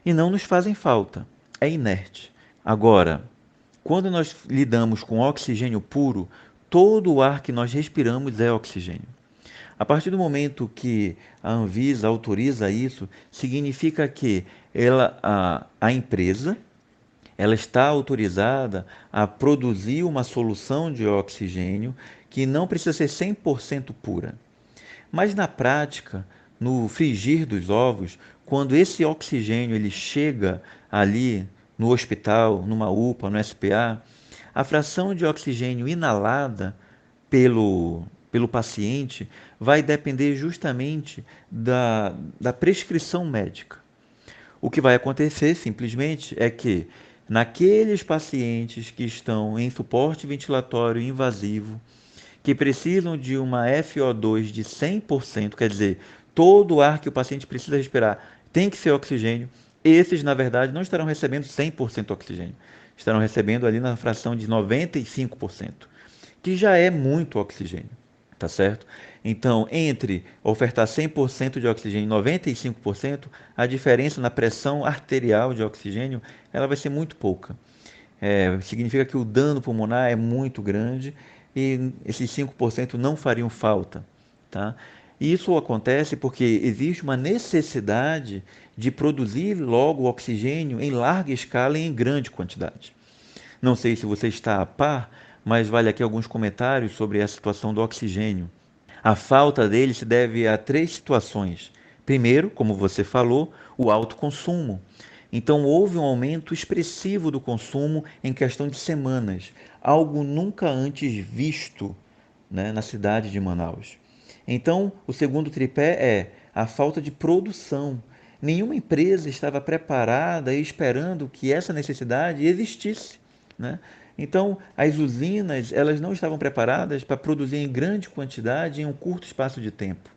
e não nos fazem falta. É inerte. Agora, quando nós lidamos com oxigênio puro, todo o ar que nós respiramos é oxigênio. A partir do momento que a Anvisa autoriza isso, significa que a empresa ela está autorizada a produzir uma solução de oxigênio que não precisa ser 100% pura. Mas na prática, no frigir dos ovos, quando esse oxigênio ele chega ali no hospital, numa UPA, no SPA, a fração de oxigênio inalada pelo paciente vai depender justamente da prescrição médica. O que vai acontecer simplesmente é que naqueles pacientes que estão em suporte ventilatório invasivo, que precisam de uma FO2 de 100%, quer dizer, todo o ar que o paciente precisa respirar tem que ser oxigênio, esses, na verdade, não estarão recebendo 100% oxigênio, estarão recebendo ali na fração de 95%, que já é muito oxigênio, tá certo? Então, entre ofertar 100% de oxigênio e 95%, a diferença na pressão arterial de oxigênio, ela vai ser muito pouca. Significa que o dano pulmonar é muito grande e esses 5% não fariam falta, tá? E isso acontece porque existe uma necessidade de produzir logo o oxigênio em larga escala e em grande quantidade. Não sei se você está a par, mas vale aqui alguns comentários sobre a situação do oxigênio. A falta dele se deve a 3 situações. Primeiro, como você falou, o alto consumo. Então, houve um aumento expressivo do consumo em questão de semanas, algo nunca antes visto, né, na cidade de Manaus. Então, o segundo tripé é a falta de produção. Nenhuma empresa estava preparada e esperando que essa necessidade existisse, né? Então, as usinas elas não estavam preparadas para produzir em grande quantidade em um curto espaço de tempo.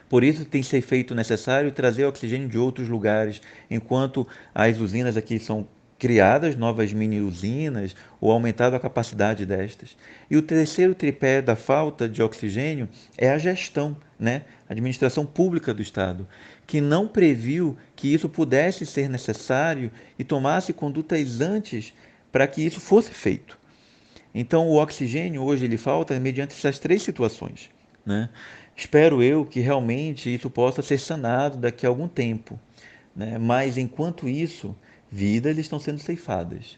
Por isso, tem se feito necessário trazer oxigênio de outros lugares, enquanto as usinas aqui são criadas novas mini-usinas ou aumentado a capacidade destas. E o terceiro tripé da falta de oxigênio é a gestão, né? A administração pública do Estado, que não previu que isso pudesse ser necessário e tomasse condutas antes para que isso fosse feito. Então, o oxigênio hoje ele falta mediante essas 3 situações, né? Espero eu que realmente isso possa ser sanado daqui a algum tempo, né? Mas, enquanto isso, vidas estão sendo ceifadas.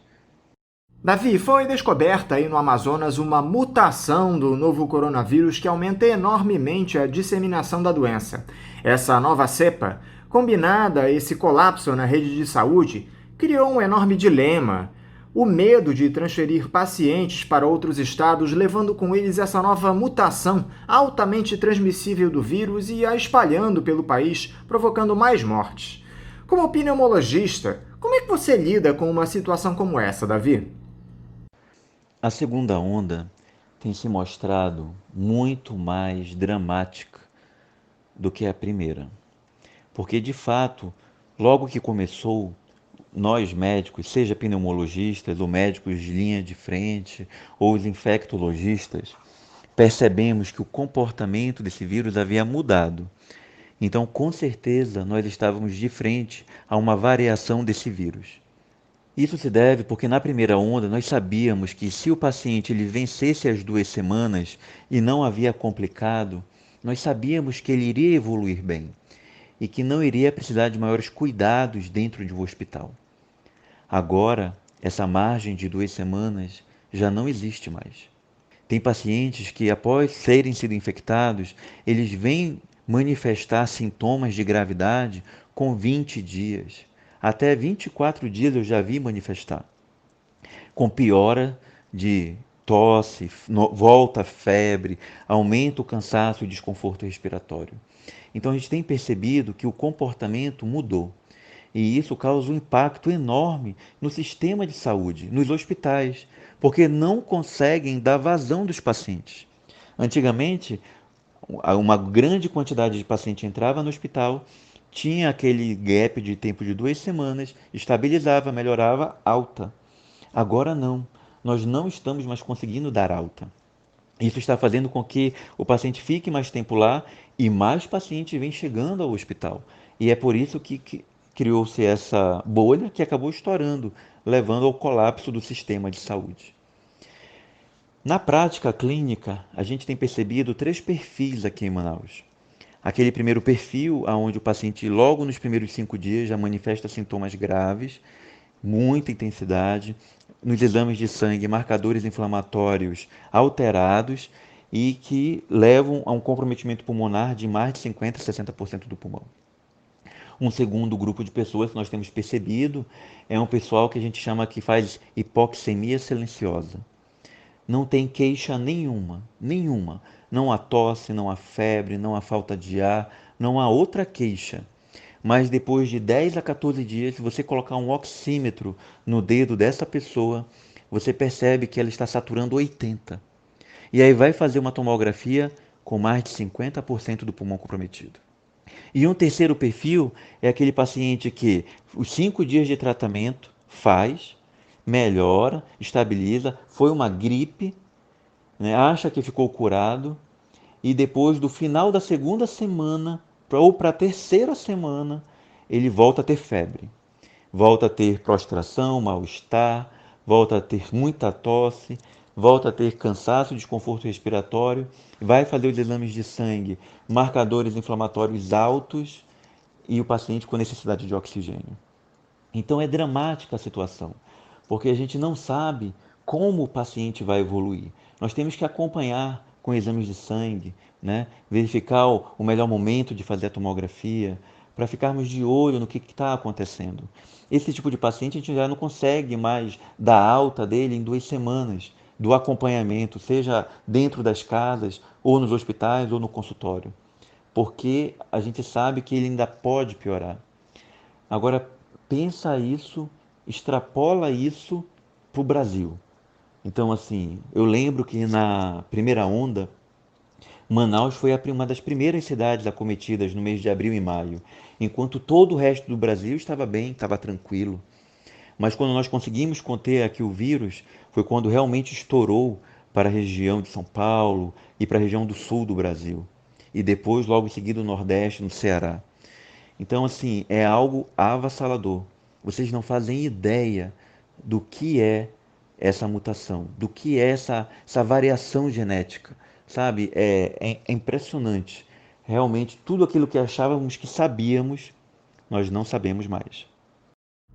Davi, foi descoberta aí no Amazonas uma mutação do novo coronavírus que aumenta enormemente a disseminação da doença. Essa nova cepa, combinada a esse colapso na rede de saúde, criou um enorme dilema. o medo de transferir pacientes para outros estados, levando com eles essa nova mutação altamente transmissível do vírus e a espalhando pelo país, provocando mais mortes. Como pneumologista, como é que você lida com uma situação como essa, Davi? A segunda onda tem se mostrado muito mais dramática do que a primeira. Porque, de fato, logo que começou, nós médicos, seja pneumologistas ou médicos de linha de frente ou os infectologistas, percebemos que o comportamento desse vírus havia mudado. Então, com certeza, nós estávamos de frente a uma variação desse vírus. Isso se deve porque na primeira onda nós sabíamos que se o paciente ele vencesse as 2 semanas e não havia complicado, nós sabíamos que ele iria evoluir bem e que não iria precisar de maiores cuidados dentro de um hospital. Agora, essa margem de 2 semanas já não existe mais. Tem pacientes que, após serem sido infectados, eles vêm manifestar sintomas de gravidade com 20 dias. Até 24 dias eu já vi manifestar. Com piora de tosse, volta a febre, aumenta o cansaço e desconforto respiratório. Então a gente tem percebido que o comportamento mudou. E isso causa um impacto enorme no sistema de saúde, nos hospitais, porque não conseguem dar vazão dos pacientes. Antigamente, uma grande quantidade de pacientes entrava no hospital, tinha aquele gap de tempo de 2 semanas, estabilizava, melhorava, alta. Agora não, nós não estamos mais conseguindo dar alta. Isso está fazendo com que o paciente fique mais tempo lá e mais pacientes vêm chegando ao hospital. E é por isso que criou-se essa bolha que acabou estourando, levando ao colapso do sistema de saúde. Na prática clínica, a gente tem percebido 3 perfis aqui em Manaus. Aquele primeiro perfil, onde o paciente logo nos primeiros 5 dias já manifesta sintomas graves, muita intensidade, nos exames de sangue, marcadores inflamatórios alterados e que levam a um comprometimento pulmonar de mais de 50% a 60% do pulmão. Um segundo grupo de pessoas que nós temos percebido é um pessoal que a gente chama que faz hipoxemia silenciosa. Não tem queixa nenhuma. Não há tosse, não há febre, não há falta de ar, não há outra queixa. Mas depois de 10 a 14 dias, se você colocar um oxímetro no dedo dessa pessoa, você percebe que ela está saturando 80. E aí vai fazer uma tomografia com mais de 50% do pulmão comprometido. E um terceiro perfil é aquele paciente que os 5 dias de tratamento faz, melhora, estabiliza, foi uma gripe, né, acha que ficou curado e depois do final da segunda semana ou para a terceira semana, ele volta a ter febre, volta a ter prostração, mal-estar, volta a ter muita tosse, volta a ter cansaço, desconforto respiratório, vai fazer os exames de sangue, marcadores inflamatórios altos e o paciente com necessidade de oxigênio. Então é dramática a situação, porque a gente não sabe como o paciente vai evoluir. Nós temos que acompanhar com exames de sangue, né? Verificar o melhor momento de fazer a tomografia, para ficarmos de olho no que está acontecendo. Esse tipo de paciente a gente já não consegue mais dar alta dele em 2 semanas do acompanhamento, seja dentro das casas, ou nos hospitais, ou no consultório, porque a gente sabe que ele ainda pode piorar. Agora, pensa isso, extrapola isso para o Brasil. Então, assim, eu lembro que na primeira onda, Manaus foi uma das primeiras cidades acometidas no mês de abril e maio, enquanto todo o resto do Brasil estava bem, estava tranquilo. Mas quando nós conseguimos conter aqui o vírus, foi quando realmente estourou para a região de São Paulo e para a região do sul do Brasil. E depois, logo em seguida, o Nordeste, no Ceará. Então, assim, é algo avassalador. Vocês não fazem ideia do que é essa mutação, do que é essa variação genética. Sabe? É impressionante. Realmente, tudo aquilo que achávamos que sabíamos, nós não sabemos mais.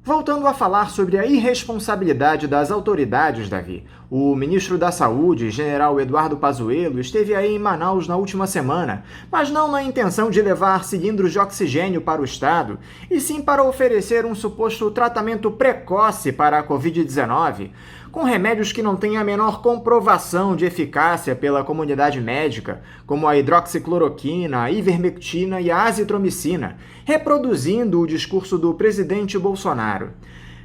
Voltando a falar sobre a irresponsabilidade das autoridades, Davi, o ministro da Saúde, general Eduardo Pazuello, esteve aí em Manaus na última semana, mas não na intenção de levar cilindros de oxigênio para o estado, e sim para oferecer um suposto tratamento precoce para a Covid-19, com remédios que não têm a menor comprovação de eficácia pela comunidade médica, como a hidroxicloroquina, a ivermectina e a azitromicina, reproduzindo o discurso do presidente Bolsonaro.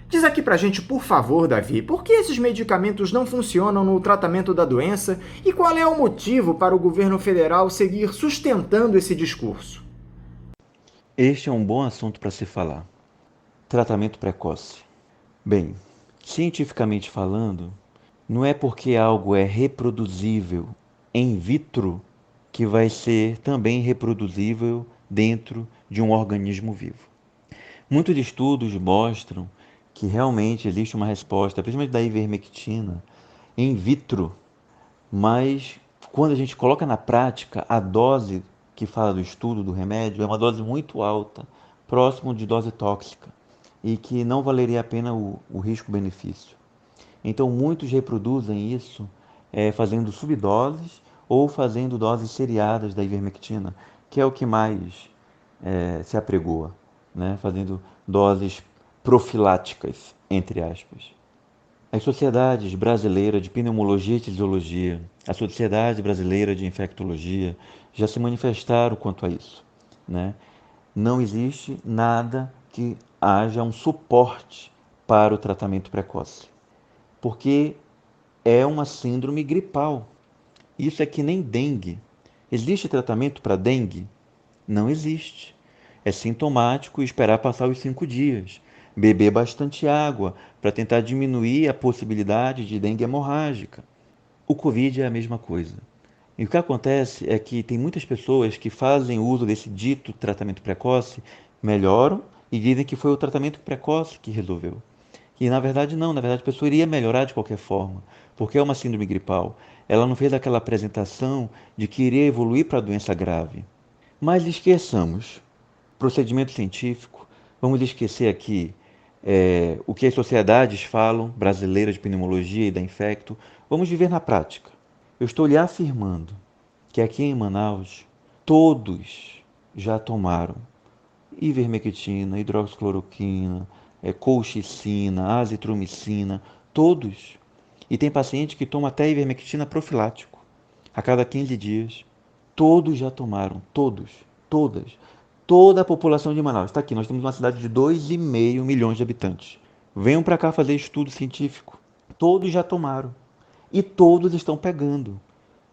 Diz aqui pra gente, por favor, Davi, por que esses medicamentos não funcionam no tratamento da doença e qual é o motivo para o governo federal seguir sustentando esse discurso? Este é um bom assunto para se falar. Tratamento precoce. Bem, cientificamente falando, não é porque algo é reproduzível in vitro que vai ser também reproduzível dentro de um organismo vivo. Muitos estudos mostram que realmente existe uma resposta, principalmente da ivermectina, in vitro, mas quando a gente coloca na prática, a dose que fala do estudo do remédio é uma dose muito alta, próximo de dose tóxica, e que não valeria a pena o risco-benefício. Então muitos reproduzem isso fazendo subdoses ou fazendo doses seriadas da ivermectina, que é o que mais se apregoa, né? Fazendo doses profiláticas, entre aspas. As sociedades brasileiras de pneumologia e tisiologia, a Sociedade Brasileira de Infectologia, já se manifestaram quanto a isso, né? Não existe nada que haja um suporte para o tratamento precoce, porque é uma síndrome gripal. Isso é que nem dengue. Existe tratamento para dengue? Não existe. É sintomático e esperar passar os 5 dias. Beber bastante água para tentar diminuir a possibilidade de dengue hemorrágica. O Covid é a mesma coisa. E o que acontece é que tem muitas pessoas que fazem uso desse dito tratamento precoce, melhoram e dizem que foi o tratamento precoce que resolveu. E na verdade não, na verdade a pessoa iria melhorar de qualquer forma, porque é uma síndrome gripal. Ela não fez aquela apresentação de que iria evoluir para a doença grave. Mas esqueçamos procedimento científico, vamos esquecer aqui o que as sociedades falam, brasileiras de pneumologia e da infecto, vamos viver na prática. Eu estou lhe afirmando que aqui em Manaus, todos já tomaram ivermectina, hidroxicloroquina, colchicina, azitromicina, todos. E tem paciente que toma até ivermectina profilático, a cada 15 dias. Todos já tomaram, todos, todas. Toda a população de Manaus está aqui. Nós temos uma cidade de 2,5 milhões de habitantes. Venham para cá fazer estudo científico. Todos já tomaram. E todos estão pegando.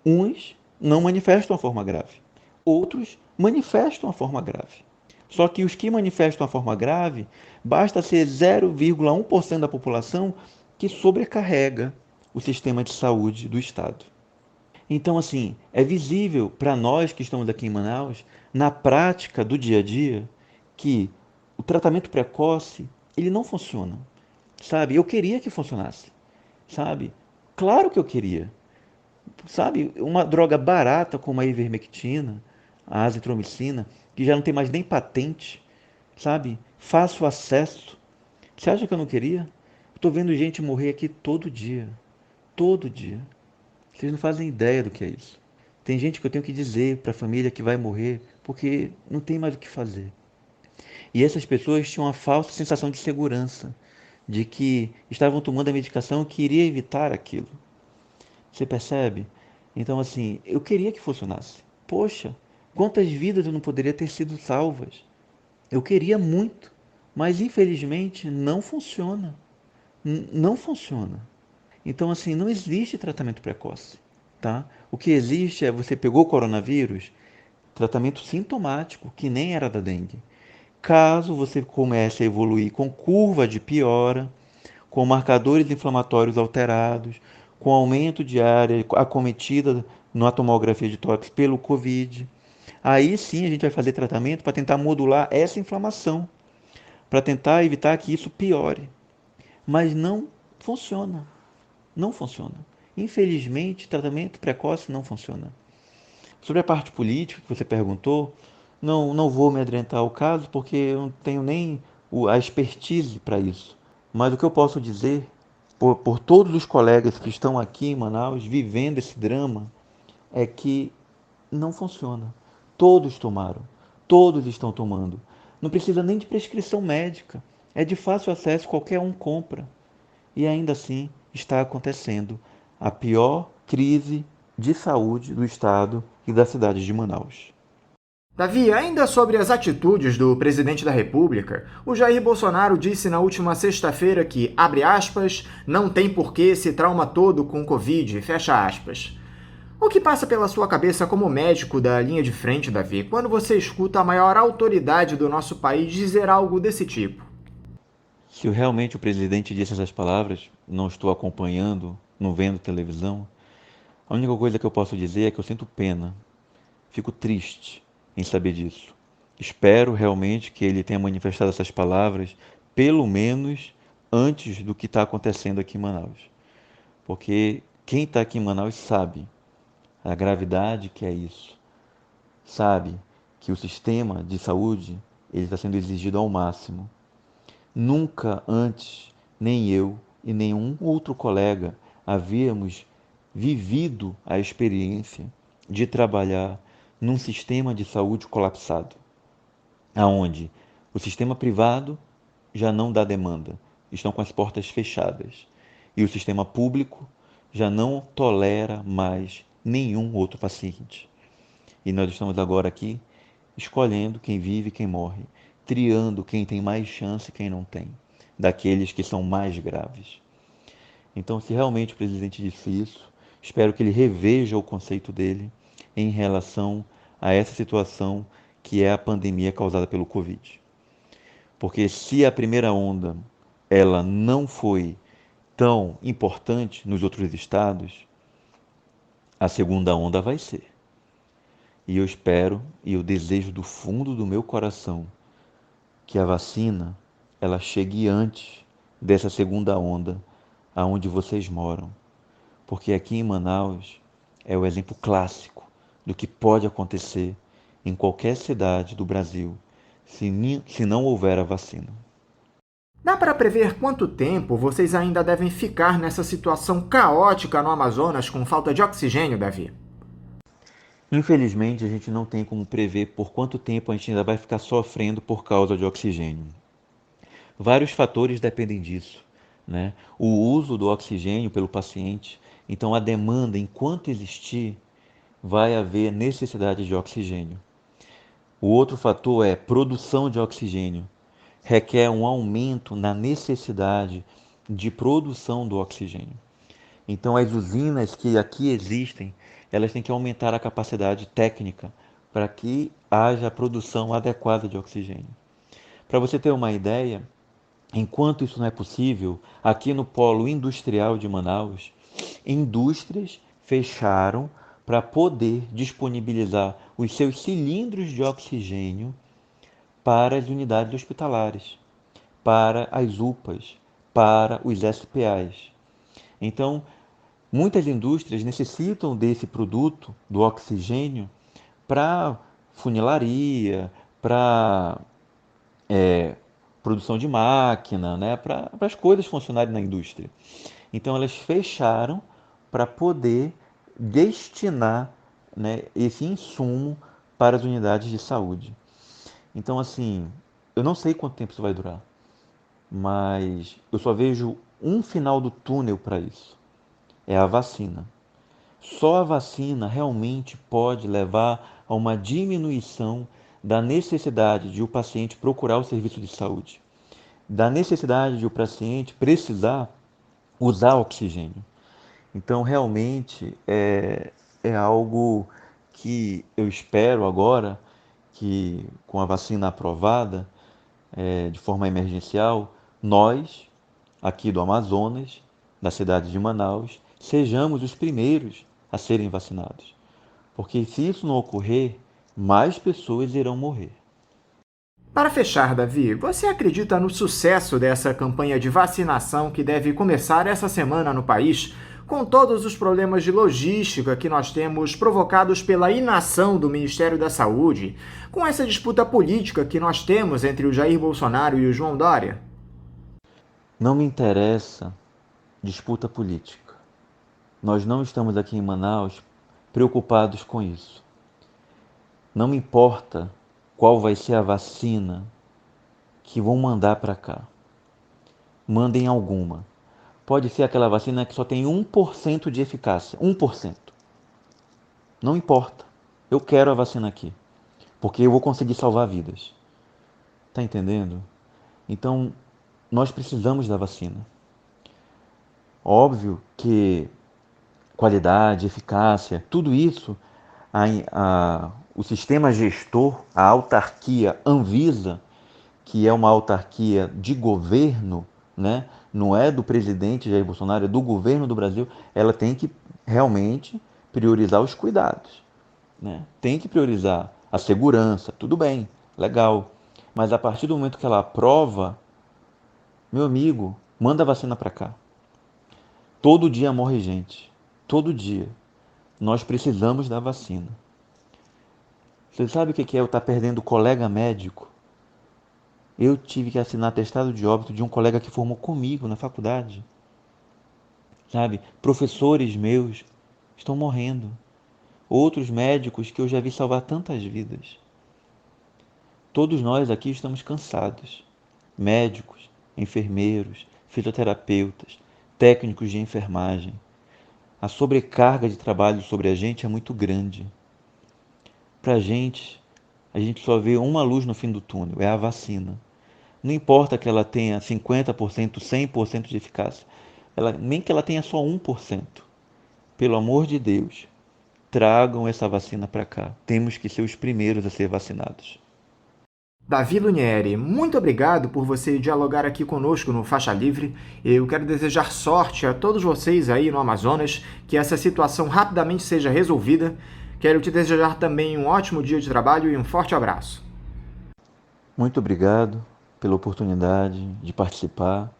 Uns não manifestam a forma grave. Outros manifestam a forma grave. Só que os que manifestam a forma grave, basta ser 0,1% da população que sobrecarrega o sistema de saúde do Estado. Então, assim, é visível para nós que estamos aqui em Manaus, na prática do dia a dia, que o tratamento precoce, ele não funciona, sabe? Eu queria que funcionasse, sabe? Claro que eu queria, sabe? Uma droga barata como a ivermectina, a azitromicina, que já não tem mais nem patente, sabe? Fácil acesso. Você acha que eu não queria? Estou vendo gente morrer aqui todo dia, todo dia. Vocês não fazem ideia do que é isso. Tem gente que eu tenho que dizer para a família que vai morrer porque não tem mais o que fazer. E essas pessoas tinham uma falsa sensação de segurança, de que estavam tomando a medicação que iria evitar aquilo. Você percebe? Então, assim, eu queria que funcionasse. Poxa, quantas vidas eu não poderia ter sido salvas? Eu queria muito, mas infelizmente não funciona. Não funciona. Então, assim, não existe tratamento precoce, tá? O que existe é você pegou o coronavírus, tratamento sintomático, que nem era da dengue. Caso você comece a evoluir com curva de piora, com marcadores inflamatórios alterados, com aumento de área acometida na tomografia de tórax pelo Covid, aí sim a gente vai fazer tratamento para tentar modular essa inflamação, para tentar evitar que isso piore. Mas não funciona. Não funciona. Infelizmente, tratamento precoce não funciona. Sobre a parte política que você perguntou, não vou me adentrar ao caso, porque eu não tenho nem a expertise para isso. Mas o que eu posso dizer, por todos os colegas que estão aqui em Manaus vivendo esse drama, é que não funciona. Todos tomaram, todos estão tomando. Não precisa nem de prescrição médica, é de fácil acesso, qualquer um compra. E ainda assim está acontecendo a pior crise de saúde do estado e da cidade de Manaus. Davi, ainda sobre as atitudes do presidente da República, o Jair Bolsonaro disse na última sexta-feira que, abre aspas, não tem porquê esse trauma todo com Covid, fecha aspas. O que passa pela sua cabeça como médico da linha de frente, Davi, quando você escuta a maior autoridade do nosso país dizer algo desse tipo? Se realmente o presidente disse essas palavras, não estou acompanhando, não vendo televisão, a única coisa que eu posso dizer é que eu sinto pena, fico triste em saber disso. Espero realmente que ele tenha manifestado essas palavras, pelo menos antes do que está acontecendo aqui em Manaus. Porque quem está aqui em Manaus sabe a gravidade que é isso. Sabe que o sistema de saúde ele está sendo exigido ao máximo. Nunca antes, nem eu e nenhum outro colega havíamos vivido a experiência de trabalhar num sistema de saúde colapsado, aonde o sistema privado já não dá demanda, estão com as portas fechadas, e o sistema público já não tolera mais nenhum outro paciente. E nós estamos agora aqui escolhendo quem vive e quem morre, triando quem tem mais chance e quem não tem, daqueles que são mais graves. Então, se realmente o presidente disse isso, espero que ele reveja o conceito dele em relação a essa situação que é a pandemia causada pelo Covid. Porque se a primeira onda ela não foi tão importante nos outros estados, a segunda onda vai ser. E eu espero e eu desejo do fundo do meu coração que a vacina ela chegue antes dessa segunda onda aonde vocês moram. Porque aqui em Manaus é o exemplo clássico do que pode acontecer em qualquer cidade do Brasil se não houver a vacina. Dá para prever quanto tempo vocês ainda devem ficar nessa situação caótica no Amazonas com falta de oxigênio, Davi? Infelizmente, a gente não tem como prever por quanto tempo a gente ainda vai ficar sofrendo por causa de oxigênio. Vários fatores dependem disso, né? O uso do oxigênio pelo paciente, então a demanda, enquanto existir, vai haver necessidade de oxigênio. O outro fator é produção de oxigênio. Requer um aumento na necessidade de produção do oxigênio. Então, as usinas que aqui existem, elas têm que aumentar a capacidade técnica para que haja a produção adequada de oxigênio. Para você ter uma ideia, enquanto isso não é possível, aqui no polo industrial de Manaus, indústrias fecharam para poder disponibilizar os seus cilindros de oxigênio para as unidades hospitalares, para as UPAs, para os SPAs. Então, muitas indústrias necessitam desse produto, do oxigênio, para funilaria, para produção de máquina, né? Para as coisas funcionarem na indústria. Então, elas fecharam para poder destinar, né, esse insumo para as unidades de saúde. Então, assim, eu não sei quanto tempo isso vai durar, mas eu só vejo um final do túnel para isso. É a vacina. Só a vacina realmente pode levar a uma diminuição da necessidade de o paciente procurar o serviço de saúde, da necessidade de o paciente precisar usar oxigênio. Então, realmente, é algo que eu espero agora que, com a vacina aprovada, de forma emergencial, nós, aqui do Amazonas, da cidade de Manaus, sejamos os primeiros a serem vacinados. Porque se isso não ocorrer, mais pessoas irão morrer. Para fechar, Davi, você acredita no sucesso dessa campanha de vacinação que deve começar essa semana no país, com todos os problemas de logística que nós temos provocados pela inação do Ministério da Saúde, com essa disputa política que nós temos entre o Jair Bolsonaro e o João Dória? Não me interessa disputa política. Nós não estamos aqui em Manaus preocupados com isso. Não me importa qual vai ser a vacina que vão mandar para cá. Mandem alguma. Pode ser aquela vacina que só tem 1% de eficácia. 1%. Não importa. Eu quero a vacina aqui. Porque eu vou conseguir salvar vidas. Tá entendendo? Então, nós precisamos da vacina. Óbvio que qualidade, eficácia, tudo isso, o sistema gestor, a autarquia Anvisa, que é uma autarquia de governo, né? Não é do presidente Jair Bolsonaro, é do governo do Brasil, ela tem que realmente priorizar os cuidados, né? Tem que priorizar a segurança, tudo bem, legal. Mas a partir do momento que ela aprova, meu amigo, manda a vacina para cá. Todo dia morre gente, todo dia. Nós precisamos da vacina. Você sabe o que é eu estar perdendo colega médico? Eu tive que assinar atestado de óbito de um colega que formou comigo na faculdade. Sabe? Professores meus estão morrendo. Outros médicos que eu já vi salvar tantas vidas. Todos nós aqui estamos cansados. Médicos, enfermeiros, fisioterapeutas, técnicos de enfermagem. A sobrecarga de trabalho sobre a gente é muito grande. Pra gente, a gente só vê uma luz no fim do túnel, é a vacina. Não importa que ela tenha 50%, 100% de eficácia, nem que ela tenha só 1%. Pelo amor de Deus, tragam essa vacina para cá. Temos que ser os primeiros a ser vacinados. Davi Lunieri, muito obrigado por você dialogar aqui conosco no Faixa Livre. Eu quero desejar sorte a todos vocês aí no Amazonas, que essa situação rapidamente seja resolvida. Quero te desejar também um ótimo dia de trabalho e um forte abraço. Muito obrigado pela oportunidade de participar,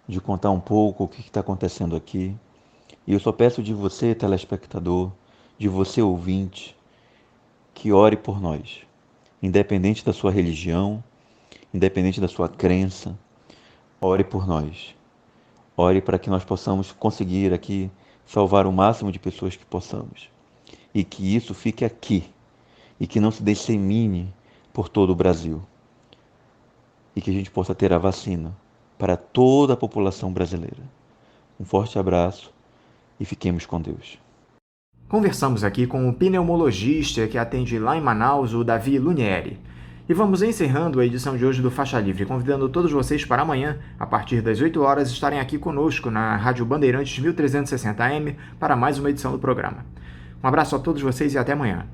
de contar um pouco o que está acontecendo aqui. E eu só peço de você, telespectador, de você, ouvinte, que ore por nós. Independente da sua religião, independente da sua crença, ore por nós. Ore para que nós possamos conseguir aqui salvar o máximo de pessoas que possamos. E que isso fique aqui. E que não se dissemine por todo o Brasil. E que a gente possa ter a vacina para toda a população brasileira. Um forte abraço e fiquemos com Deus. Conversamos aqui com o pneumologista que atende lá em Manaus, o Davi Lunieri. E vamos encerrando a edição de hoje do Faixa Livre, convidando todos vocês para amanhã, a partir das 8 horas, estarem aqui conosco na Rádio Bandeirantes 1360 AM para mais uma edição do programa. Um abraço a todos vocês e até amanhã.